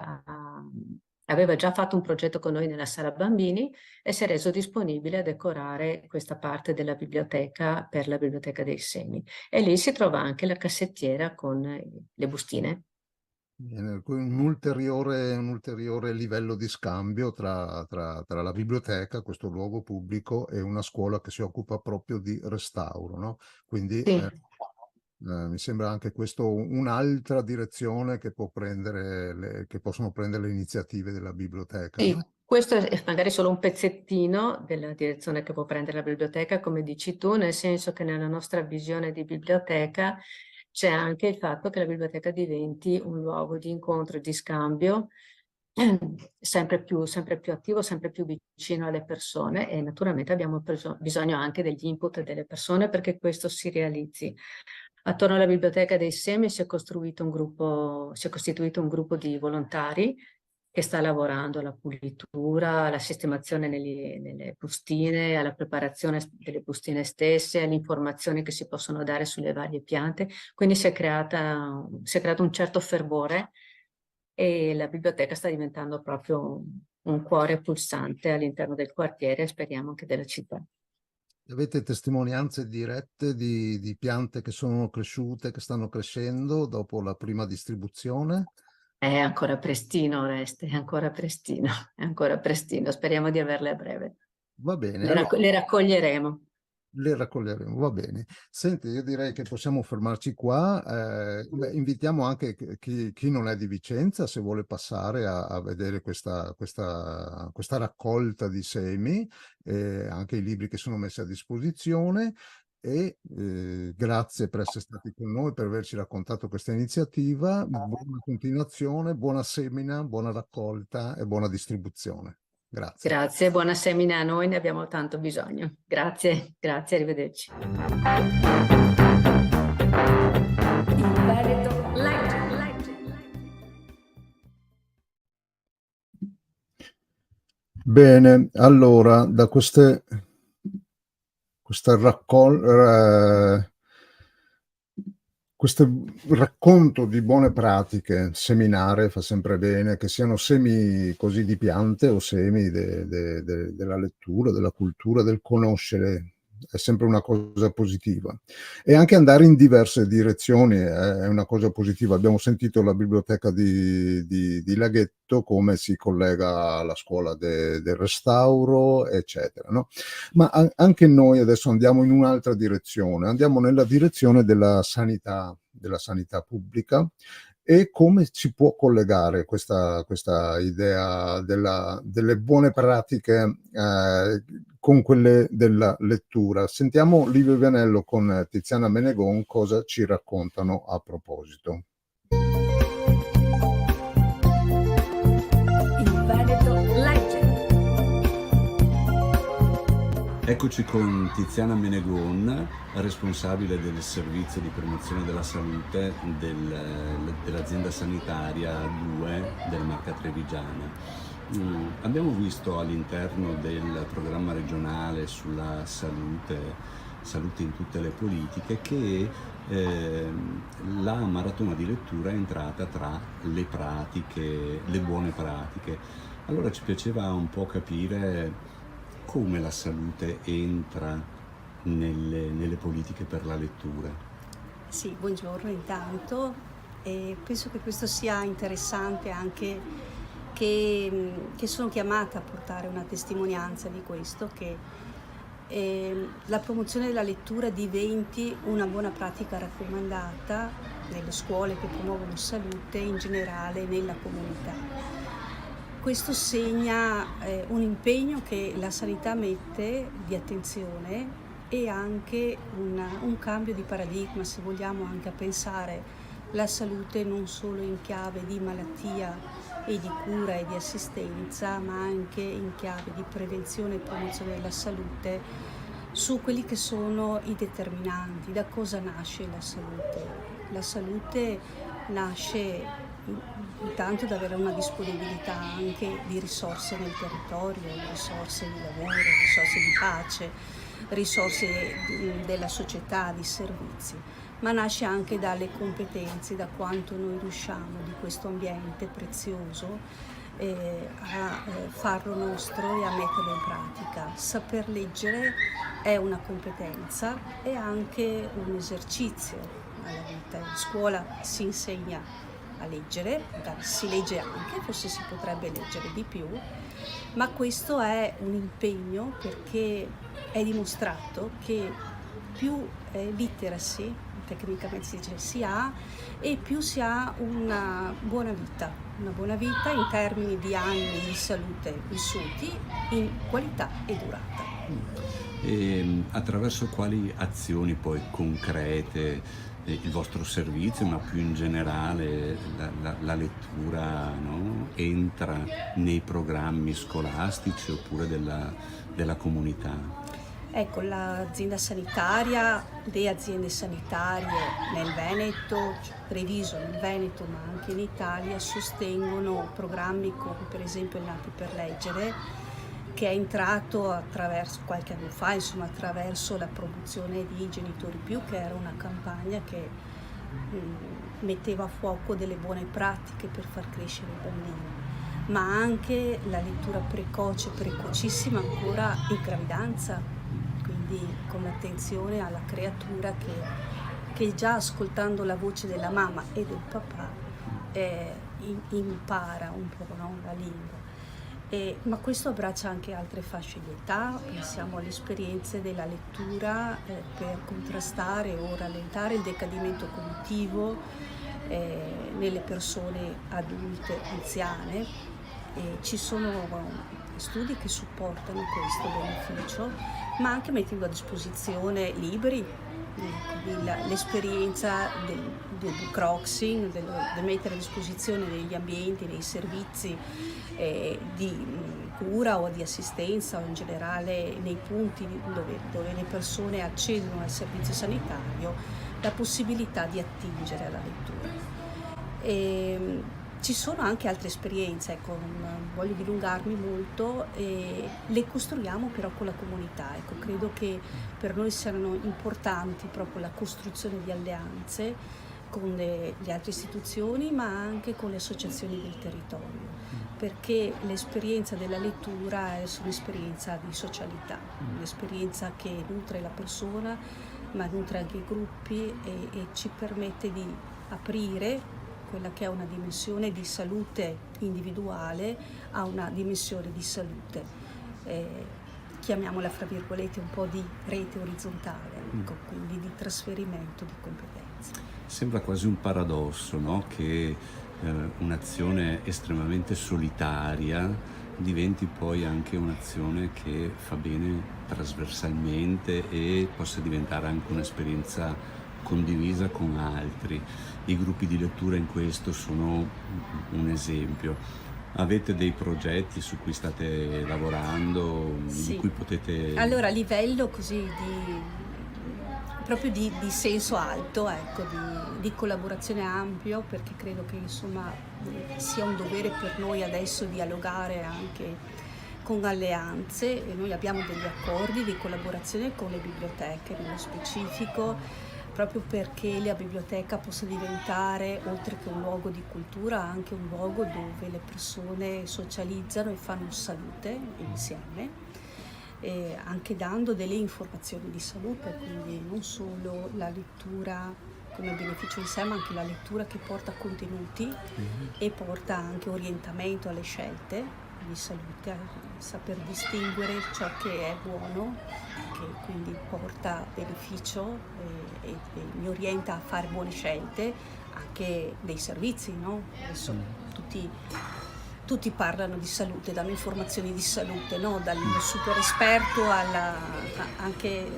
aveva già fatto un progetto con noi nella sala bambini e si è reso disponibile a decorare questa parte della biblioteca per la biblioteca dei semi. E lì si trova anche la cassettiera con le bustine. Un ulteriore livello di scambio tra la biblioteca, questo luogo pubblico, e una scuola che si occupa proprio di restauro, no? Quindi Sì. mi sembra anche questo un'altra direzione che possono prendere le iniziative della biblioteca. Sì, No? questo è magari solo un pezzettino della direzione che può prendere la biblioteca, come dici tu, nel senso che nella nostra visione di biblioteca c'è anche il fatto che la biblioteca diventi un luogo di incontro e di scambio sempre più attivo, sempre più vicino alle persone, e naturalmente abbiamo bisogno anche degli input delle persone perché questo si realizzi. Attorno alla biblioteca dei semi si è costituito un gruppo di volontari che sta lavorando alla pulitura, alla sistemazione nelle bustine, alla preparazione delle bustine stesse, alle informazioni che si possono dare sulle varie piante. Quindi si è creato un certo fervore, e la biblioteca sta diventando proprio un cuore pulsante all'interno del quartiere, e speriamo anche della città. Avete testimonianze dirette di piante che sono cresciute, che stanno crescendo dopo la prima distribuzione? È ancora prestino, Oreste, è ancora prestino, speriamo di averle a breve. Va bene, Le raccoglieremo. le raccoglieremo, va bene. Senti, io direi che possiamo fermarci qua. Invitiamo anche chi non è di Vicenza, se vuole passare a vedere questa raccolta di semi, anche i libri che sono messi a disposizione. E grazie per essere stati con noi, per averci raccontato questa iniziativa. Buona continuazione, buona semina, buona raccolta e buona distribuzione. Grazie. Grazie, buona semina a noi, ne abbiamo tanto bisogno. Grazie, grazie, arrivederci. Il Veneto legge. Bene, allora, da questo racconto di buone pratiche, seminare fa sempre bene, che siano semi così di piante o semi della lettura, della cultura, del conoscere, è sempre una cosa positiva. E anche andare in diverse direzioni è una cosa positiva. Abbiamo sentito la biblioteca di Laghetto, come si collega alla scuola del restauro, eccetera, no? Ma anche noi adesso andiamo in un'altra direzione, andiamo nella direzione della sanità pubblica, e come si può collegare questa idea delle buone pratiche con quelle della lettura. Sentiamo Livio Vianello con Tiziana Menegon cosa ci raccontano a proposito. Il Veneto legge. Eccoci con Tiziana Menegon, responsabile del servizio di promozione della salute dell'azienda sanitaria 2 del Marca Trevigiana. Abbiamo visto all'interno del programma regionale sulla salute in tutte le politiche, che la maratona di lettura è entrata tra le buone pratiche. Allora ci piaceva un po' capire come la salute entra nelle politiche per la lettura. Sì, buongiorno intanto, e penso che questo sia interessante anche che sono chiamata a portare una testimonianza di questo, che la promozione della lettura diventi una buona pratica raccomandata nelle scuole che promuovono salute, in generale nella comunità. Questo segna un impegno che la sanità mette di attenzione, e anche un cambio di paradigma, se vogliamo, anche a pensare la salute non solo in chiave di malattia e di cura e di assistenza, ma anche in chiave di prevenzione e promozione della salute, su quelli che sono i determinanti. Da cosa nasce la salute? La salute nasce intanto da avere una disponibilità anche di risorse nel territorio, risorse di lavoro, risorse di pace, risorse della società, di servizi, ma nasce anche dalle competenze, da quanto noi riusciamo di questo ambiente prezioso a farlo nostro e a metterlo in pratica. Saper leggere è una competenza e anche un esercizio alla vita. In scuola si insegna a leggere, si legge anche, forse si potrebbe leggere di più, ma questo è un impegno, perché è dimostrato che più literacy, tecnicamente si dice, si ha, e più si ha una buona vita in termini di anni di salute vissuti in qualità e durata. E attraverso quali azioni poi concrete il vostro servizio, ma più in generale la lettura, no, entra nei programmi scolastici oppure della comunità? Ecco, l'azienda sanitaria, le aziende sanitarie nel Veneto, Treviso nel Veneto, ma anche in Italia, sostengono programmi come per esempio il Nati per Leggere, che è entrato attraverso, qualche anno fa, insomma, attraverso la promozione di Genitori Più, che era una campagna che metteva a fuoco delle buone pratiche per far crescere i bambini, ma anche la lettura precocissima ancora in gravidanza, quindi con l'attenzione alla creatura che già ascoltando la voce della mamma e del papà impara un po', no, la lingua. Ma questo abbraccia anche altre fasce di età, pensiamo alle esperienze della lettura per contrastare o rallentare il decadimento cognitivo nelle persone adulte, anziane. Ci sono studi che supportano questo beneficio, ma anche mettendo a disposizione libri, l'esperienza del bookroxing, del mettere a disposizione degli ambienti, dei servizi di cura o di assistenza, o in generale nei punti dove le persone accedono al servizio sanitario, la possibilità di attingere alla lettura. Ci sono anche altre esperienze, ecco, non voglio dilungarmi molto, le costruiamo però con la comunità. Ecco, credo che per noi siano importanti proprio la costruzione di alleanze con le altre istituzioni, ma anche con le associazioni del territorio, perché l'esperienza della lettura è un'esperienza di socialità, un'esperienza che nutre la persona, ma nutre anche i gruppi e ci permette di aprire quella che è una dimensione di salute individuale a una dimensione di salute, chiamiamola fra virgolette un po' di rete orizzontale, ecco, quindi di trasferimento di competenze. Sembra quasi un paradosso, no? Che un'azione estremamente solitaria diventi poi anche un'azione che fa bene trasversalmente e possa diventare anche un'esperienza condivisa con altri. I gruppi di lettura in questo sono un esempio. Avete dei progetti su cui state lavorando, Sì. di cui potete... Allora, a livello così proprio di senso alto, ecco, di collaborazione ampio, perché credo che insomma sia un dovere per noi adesso dialogare anche con alleanze, e noi abbiamo degli accordi di collaborazione con le biblioteche nello specifico, proprio perché la biblioteca possa diventare, oltre che un luogo di cultura, anche un luogo dove le persone socializzano e fanno salute insieme, anche dando delle informazioni di salute, quindi non solo la lettura come beneficio in sé, ma anche la lettura che porta contenuti e porta anche orientamento alle scelte di salute, a saper distinguere ciò che è buono, che quindi porta beneficio e mi orienta a fare buone scelte, anche dei servizi, no? Adesso tutti parlano di salute, danno informazioni di salute, no? Dal super esperto anche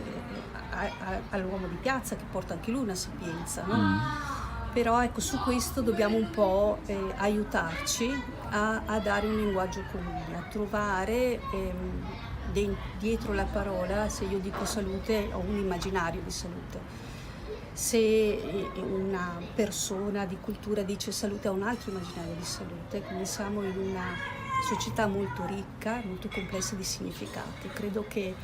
all'uomo di piazza, che porta anche lui una sapienza, no? Però ecco, su questo dobbiamo un po' aiutarci a dare un linguaggio comune, a trovare dietro la parola, se io dico salute ho un immaginario di salute. Se una persona di cultura dice salute ha un altro immaginario di salute, quindi siamo in una società molto ricca, molto complessa di significati. Credo che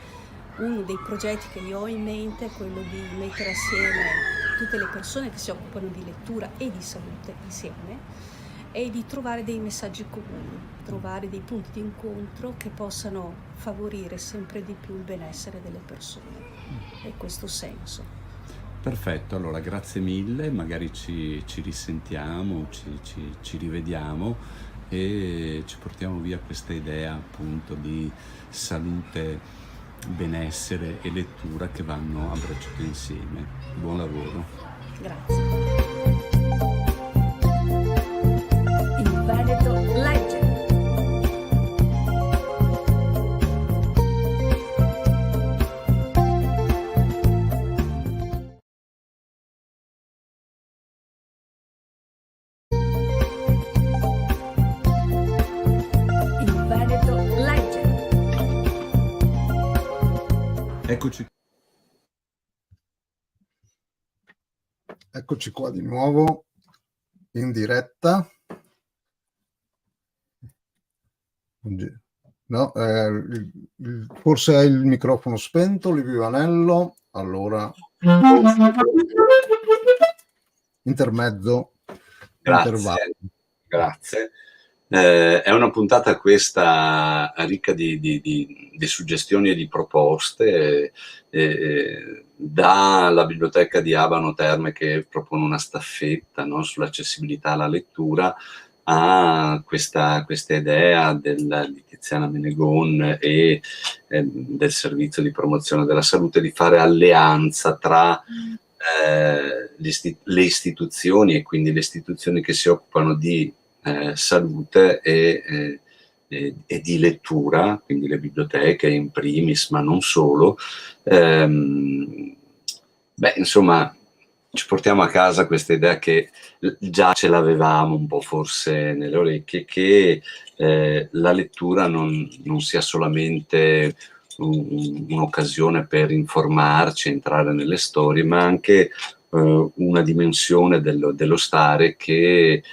uno dei progetti che io ho in mente è quello di mettere assieme tutte le persone che si occupano di lettura e di salute insieme e di trovare dei messaggi comuni, trovare dei punti di incontro che possano favorire sempre di più il benessere delle persone e questo senso. Perfetto, allora grazie mille, magari ci risentiamo, ci rivediamo e ci portiamo via questa idea appunto di salute, benessere e lettura che vanno a braccetto insieme. Buon lavoro. Grazie. Il Veneto legge. Il Veneto legge. Eccoci qua di nuovo in diretta. No, forse hai il microfono spento, Livio Vanello. Allora, intermezzo. Grazie. È una puntata questa ricca di suggestioni e di proposte dalla biblioteca di Abano Terme, che propone una staffetta, no, sull'accessibilità alla lettura, ha questa idea di Tiziana Menegon e del servizio di promozione della salute, di fare alleanza tra le istituzioni, e quindi le istituzioni che si occupano di salute e di lettura, quindi le biblioteche in primis, ma non solo. Insomma, ci portiamo a casa questa idea che già ce l'avevamo un po' forse nelle orecchie, che la lettura non sia solamente un'occasione per informarci, entrare nelle storie, ma anche una dimensione dello stare che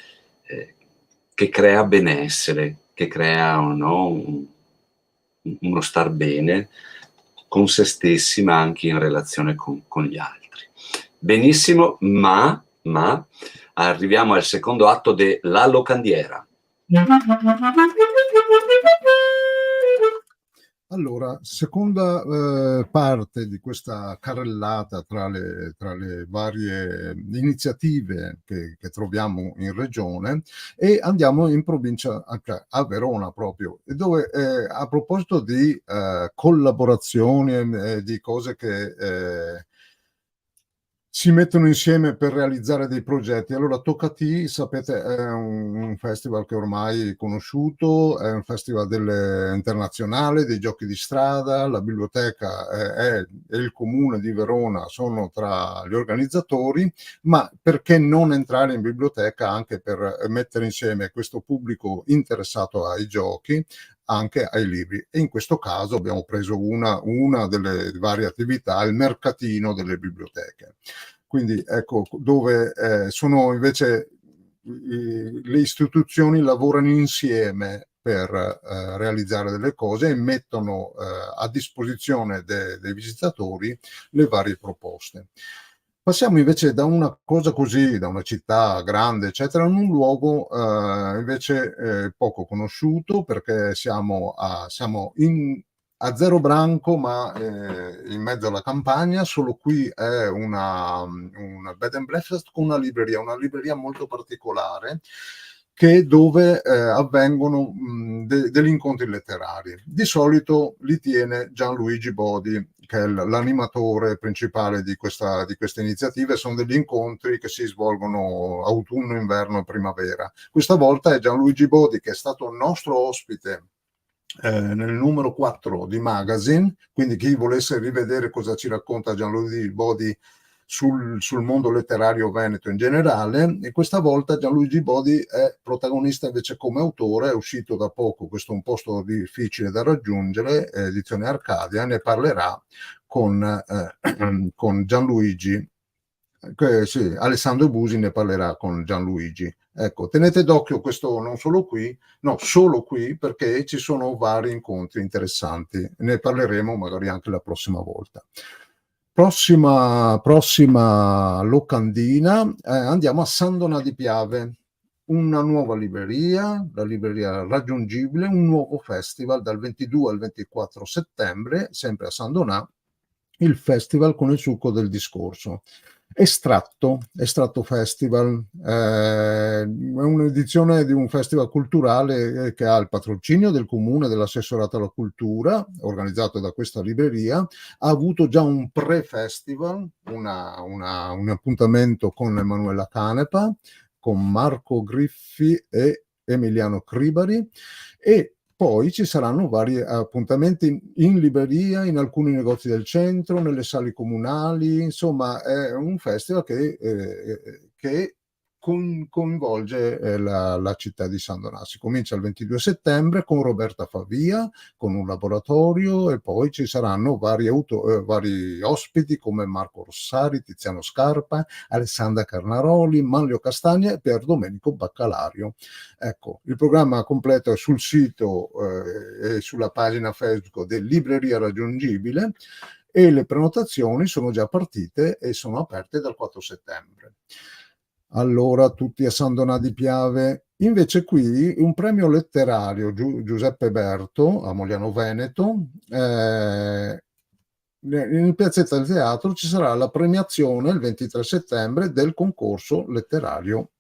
crea benessere, che crea, no, uno star bene con se stessi, ma anche in relazione con gli altri. Benissimo, ma arriviamo al secondo atto della locandiera. Allora, seconda parte di questa carrellata tra le varie iniziative che troviamo in regione, e andiamo in provincia a Verona proprio, dove a proposito di collaborazioni, di cose che si mettono insieme per realizzare dei progetti. Allora, Toccati, sapete, è un festival che ormai è conosciuto, è un festival internazionale dei giochi di strada. La biblioteca e il comune di Verona sono tra gli organizzatori, ma perché non entrare in biblioteca anche per mettere insieme questo pubblico interessato ai giochi anche ai libri? E in questo caso abbiamo preso una delle varie attività, il mercatino delle biblioteche. Quindi ecco, dove sono invece le istituzioni lavorano insieme per realizzare delle cose e mettono a disposizione dei visitatori le varie proposte. Passiamo invece da una cosa così, da una città grande, eccetera, in un luogo invece poco conosciuto, perché siamo a a Zero Branco, ma in mezzo alla campagna. Solo qui è una bed and breakfast con una libreria molto particolare, dove avvengono degli incontri letterari. Di solito li tiene Gianluigi Bodi, che è l'animatore principale di queste iniziative. Sono degli incontri che si svolgono autunno, inverno e primavera. Questa volta è Gianluigi Bodi, che è stato nostro ospite nel numero 4 di Magazine, quindi chi volesse rivedere cosa ci racconta Gianluigi Bodi sul mondo letterario veneto in generale. E questa volta Gianluigi Bodi è protagonista invece come autore. È uscito da poco, questo è un posto difficile da raggiungere, edizione Arcadia, ne parlerà con Gianluigi. Sì, Alessandro Busi ne parlerà con Gianluigi. Ecco, tenete d'occhio questo, non solo qui, no, solo qui, perché ci sono vari incontri interessanti. Ne parleremo magari anche la prossima volta. Prossima locandina, andiamo a San Donà di Piave, una nuova libreria, la libreria Raggiungibile, un nuovo festival dal 22 al 24 settembre, sempre a San Donà, il festival con il succo del discorso. Estratto Festival, è un'edizione di un festival culturale che ha il patrocinio del comune, dell'assessorato alla cultura, organizzato da questa libreria. Ha avuto già un pre-festival, un appuntamento con Emanuela Canepa, con Marco Griffi e Emiliano Cribari, e poi ci saranno vari appuntamenti in libreria, in alcuni negozi del centro, nelle sale comunali. Insomma, è un festival che coinvolge la città di San Donà. Si comincia il 22 settembre con Roberta Favia, con un laboratorio, e poi ci saranno vari ospiti come Marco Rossari, Tiziano Scarpa, Alessandra Carnaroli, Manlio Castagna e Pier Domenico Baccalario. Ecco, il programma completo è sul sito e sulla pagina Facebook del Libreria Raggiungibile, e le prenotazioni sono già partite e sono aperte dal 4 settembre. Allora, tutti a San Donà di Piave. Invece qui un premio letterario Giuseppe Berto a Mogliano Veneto. In piazzetta del teatro ci sarà la premiazione il 23 settembre del concorso letterario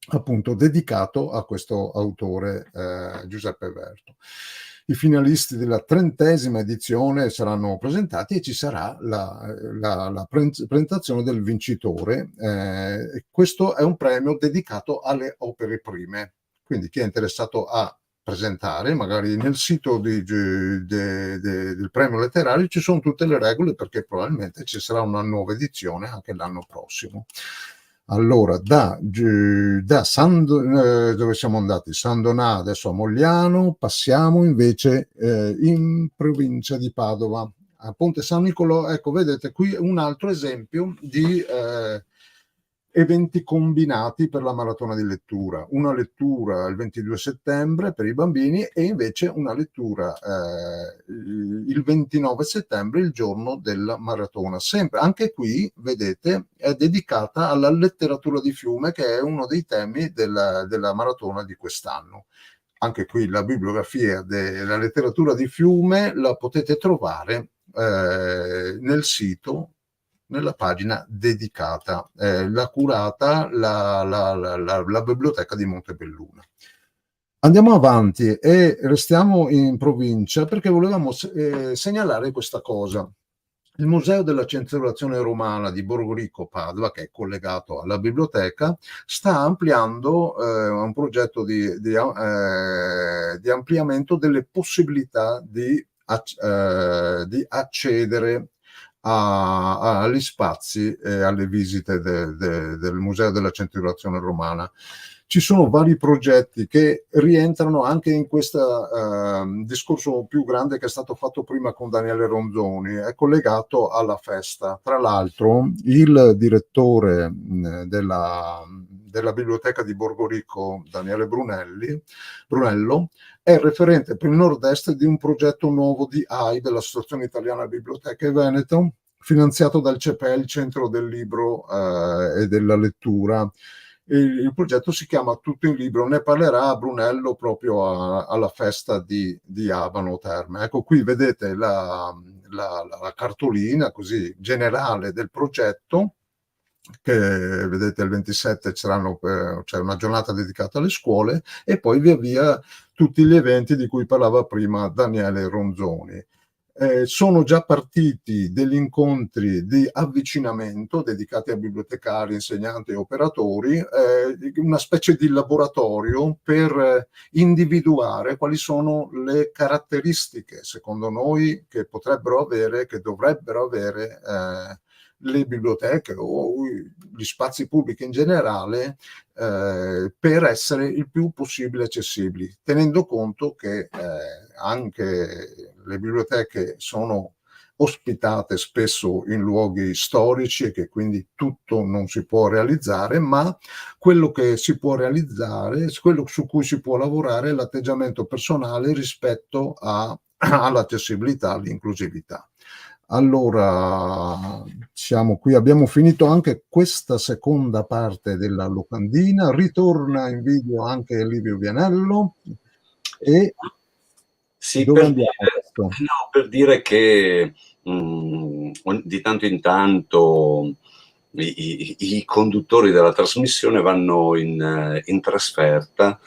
appunto dedicato a questo autore Giuseppe Verto. I finalisti della 30ª edizione saranno presentati e ci sarà la presentazione del vincitore. Questo è un premio dedicato alle opere prime, quindi chi è interessato a presentare, magari nel sito del premio letterario ci sono tutte le regole, perché probabilmente ci sarà una nuova edizione anche l'anno prossimo. Allora, dove siamo andati? San Donà, adesso a Mogliano, passiamo invece in provincia di Padova, a Ponte San Nicolò. Ecco, vedete qui un altro esempio di eventi combinati per la maratona di lettura. Una lettura il 22 settembre per i bambini e invece una lettura il 29 settembre, il giorno della maratona. Sempre, anche qui, vedete, è dedicata alla letteratura di fiume, che è uno dei temi della maratona di quest'anno. Anche qui la bibliografia della letteratura di fiume la potete trovare nel sito, nella pagina dedicata, l'ha curata la biblioteca di Montebelluna. Andiamo avanti e restiamo in provincia, perché volevamo segnalare questa cosa. Il Museo della Censurazione Romana di Borgorico Padova, che è collegato alla biblioteca, sta ampliando un progetto di ampliamento delle possibilità di accedere agli spazi e alle visite del Museo della Censurazione Romana. Ci sono vari progetti che rientrano anche in questo discorso più grande che è stato fatto prima con Daniele Ronzoni, è collegato alla festa. Tra l'altro il direttore della biblioteca di Borgorico, Daniele Brunello, è il referente per il nord-est di un progetto nuovo di AI, dell'Associazione Italiana Biblioteche Veneto, finanziato dal CEPEL, Centro del Libro e della Lettura. Il progetto si chiama Tutto in Libro, ne parlerà Brunello proprio alla festa di Abano Terme. Ecco, qui vedete la cartolina così generale del progetto, che vedete il 27 c'è una giornata dedicata alle scuole, e poi via via tutti gli eventi di cui parlava prima Daniele Ronzoni. Sono già partiti degli incontri di avvicinamento dedicati a bibliotecari, insegnanti e operatori, una specie di laboratorio per individuare quali sono le caratteristiche, secondo noi, che potrebbero avere, che dovrebbero avere le biblioteche o gli spazi pubblici in generale, per essere il più possibile accessibili, tenendo conto che anche le biblioteche sono ospitate spesso in luoghi storici e che quindi tutto non si può realizzare, ma quello che si può realizzare, quello su cui si può lavorare, è l'atteggiamento personale rispetto all'accessibilità, all'inclusività. Allora, siamo qui, abbiamo finito anche questa seconda parte della locandina. Ritorna in video anche Livio Vianello. E sì, dove andiamo? per dire che di tanto in tanto i conduttori della trasmissione vanno in trasferta.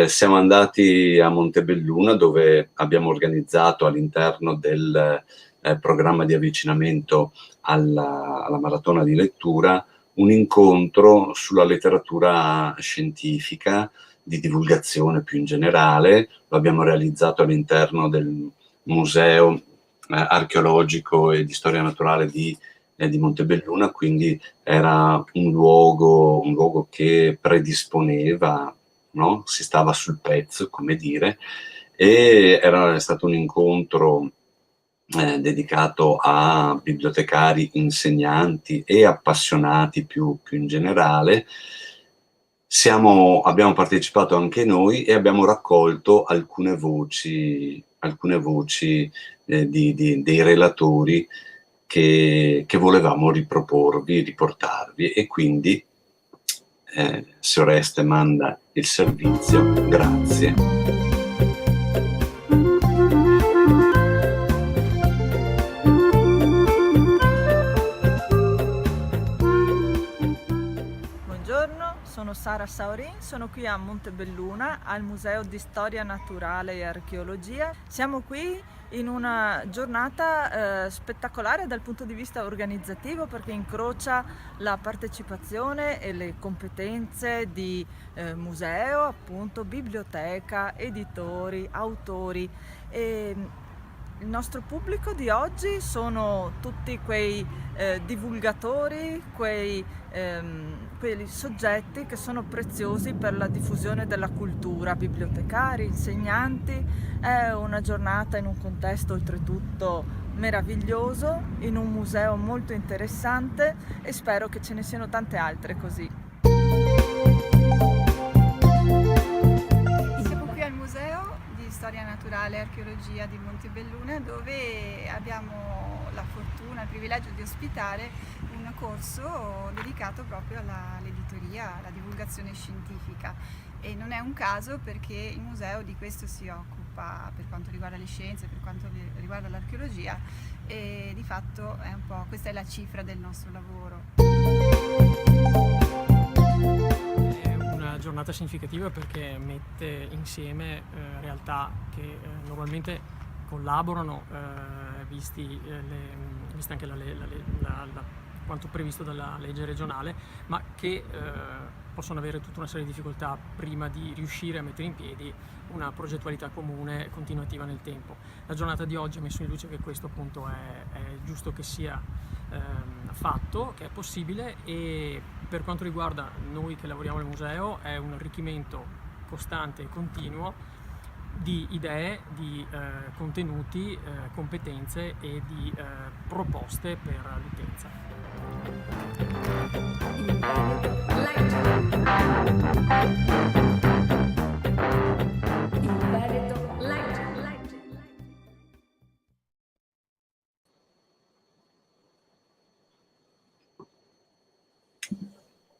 Siamo andati a Montebelluna, dove abbiamo organizzato all'interno del programma di avvicinamento alla maratona di lettura un incontro sulla letteratura scientifica, di divulgazione più in generale. Lo abbiamo realizzato all'interno del Museo Archeologico e di Storia Naturale di Montebelluna, quindi era un luogo che predisponeva, no? Si stava sul pezzo, come dire, e è stato un incontro dedicato a bibliotecari, insegnanti e appassionati più in generale. Abbiamo partecipato anche noi e abbiamo raccolto alcune voci dei relatori che volevamo riportarvi, e quindi se Oreste manda il servizio, grazie. Sono sono Sara Saurin, sono qui a Montebelluna al Museo di Storia Naturale e Archeologia. Siamo qui in una giornata spettacolare dal punto di vista organizzativo, perché incrocia la partecipazione e le competenze di museo, appunto, biblioteca, editori, autori. E il nostro pubblico di oggi sono tutti quei divulgatori, quei soggetti che sono preziosi per la diffusione della cultura, bibliotecari, insegnanti. È una giornata in un contesto oltretutto meraviglioso, in un museo molto interessante, e spero che ce ne siano tante altre così. Siamo qui al Museo di Storia Naturale e Archeologia di Montebelluna, dove abbiamo la fortuna, il privilegio di ospitare un corso dedicato proprio all'editoria, alla divulgazione scientifica. E non è un caso, perché il museo di questo si occupa per quanto riguarda le scienze, per quanto riguarda l'archeologia, e di fatto è un po', questa è la cifra del nostro lavoro. È una giornata significativa perché mette insieme realtà che normalmente collaborano, vista anche quanto previsto dalla legge regionale, ma che possono avere tutta una serie di difficoltà prima di riuscire a mettere in piedi una progettualità comune continuativa nel tempo. La giornata di oggi ha messo in luce che questo appunto è giusto che sia fatto, che è possibile, e per quanto riguarda noi che lavoriamo nel museo è un arricchimento costante e continuo di idee, di contenuti, competenze e di proposte per l'utenza.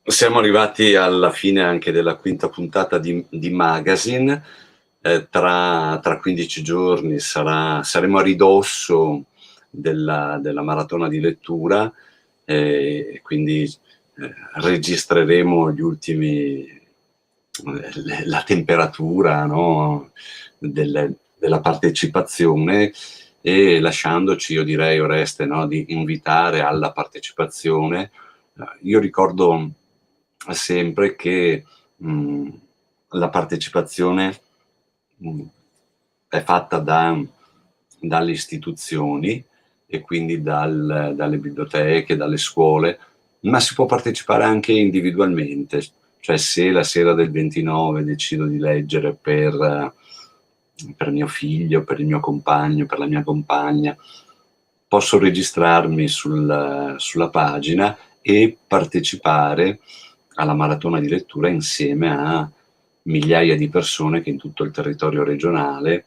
Siamo arrivati alla fine anche della quinta puntata di Magazine. Tra 15 giorni saremo a ridosso della maratona di lettura, quindi registreremo gli ultimi, la temperatura, no, della partecipazione, e lasciandoci, io direi, Oreste, no, di invitare alla partecipazione. Io ricordo sempre che la partecipazione è fatta dalle istituzioni e quindi dalle biblioteche, dalle scuole, ma si può partecipare anche individualmente. Cioè, se la sera del 29 decido di leggere per mio figlio, per il mio compagno, per la mia compagna, posso registrarmi sulla pagina e partecipare alla maratona di lettura insieme a migliaia di persone che in tutto il territorio regionale,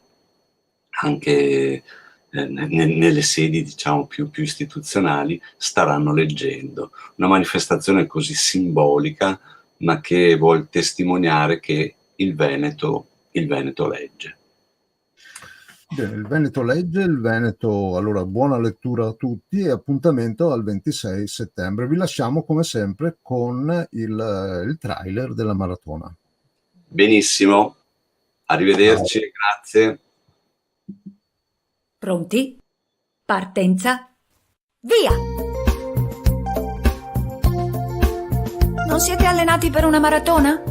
anche nelle sedi, diciamo, più istituzionali, staranno leggendo. Una manifestazione così simbolica, ma che vuol testimoniare che il Veneto legge. Bene, il Veneto legge, allora buona lettura a tutti e appuntamento al 26 settembre. Vi lasciamo come sempre con il trailer della maratona. Benissimo, arrivederci, grazie. Pronti? Partenza? Via! Non siete allenati per una maratona?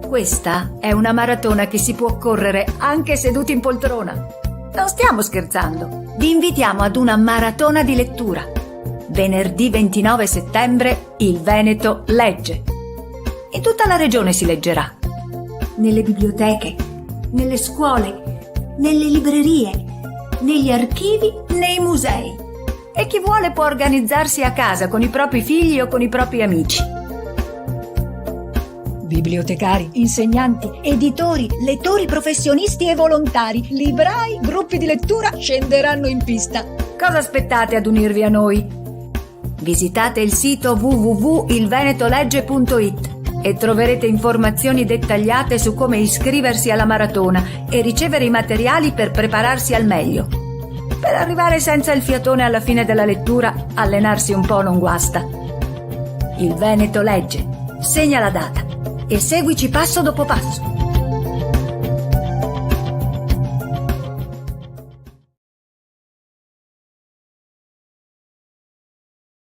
Questa è una maratona che si può correre anche seduti in poltrona. Non stiamo scherzando. Vi invitiamo ad una maratona di lettura. Venerdì 29 settembre il Veneto legge. In tutta la regione si leggerà. Nelle biblioteche, nelle scuole, nelle librerie, negli archivi, nei musei. E chi vuole può organizzarsi a casa con i propri figli o con i propri amici. Bibliotecari, insegnanti, editori, lettori professionisti e volontari, librai, gruppi di lettura scenderanno in pista. Cosa aspettate ad unirvi a noi? Visitate il sito www.ilvenetolegge.it e troverete informazioni dettagliate su come iscriversi alla maratona e ricevere i materiali per prepararsi al meglio. Per arrivare senza il fiatone alla fine della lettura, allenarsi un po' non guasta. Il Veneto legge. Segna la data. e seguici passo dopo passo.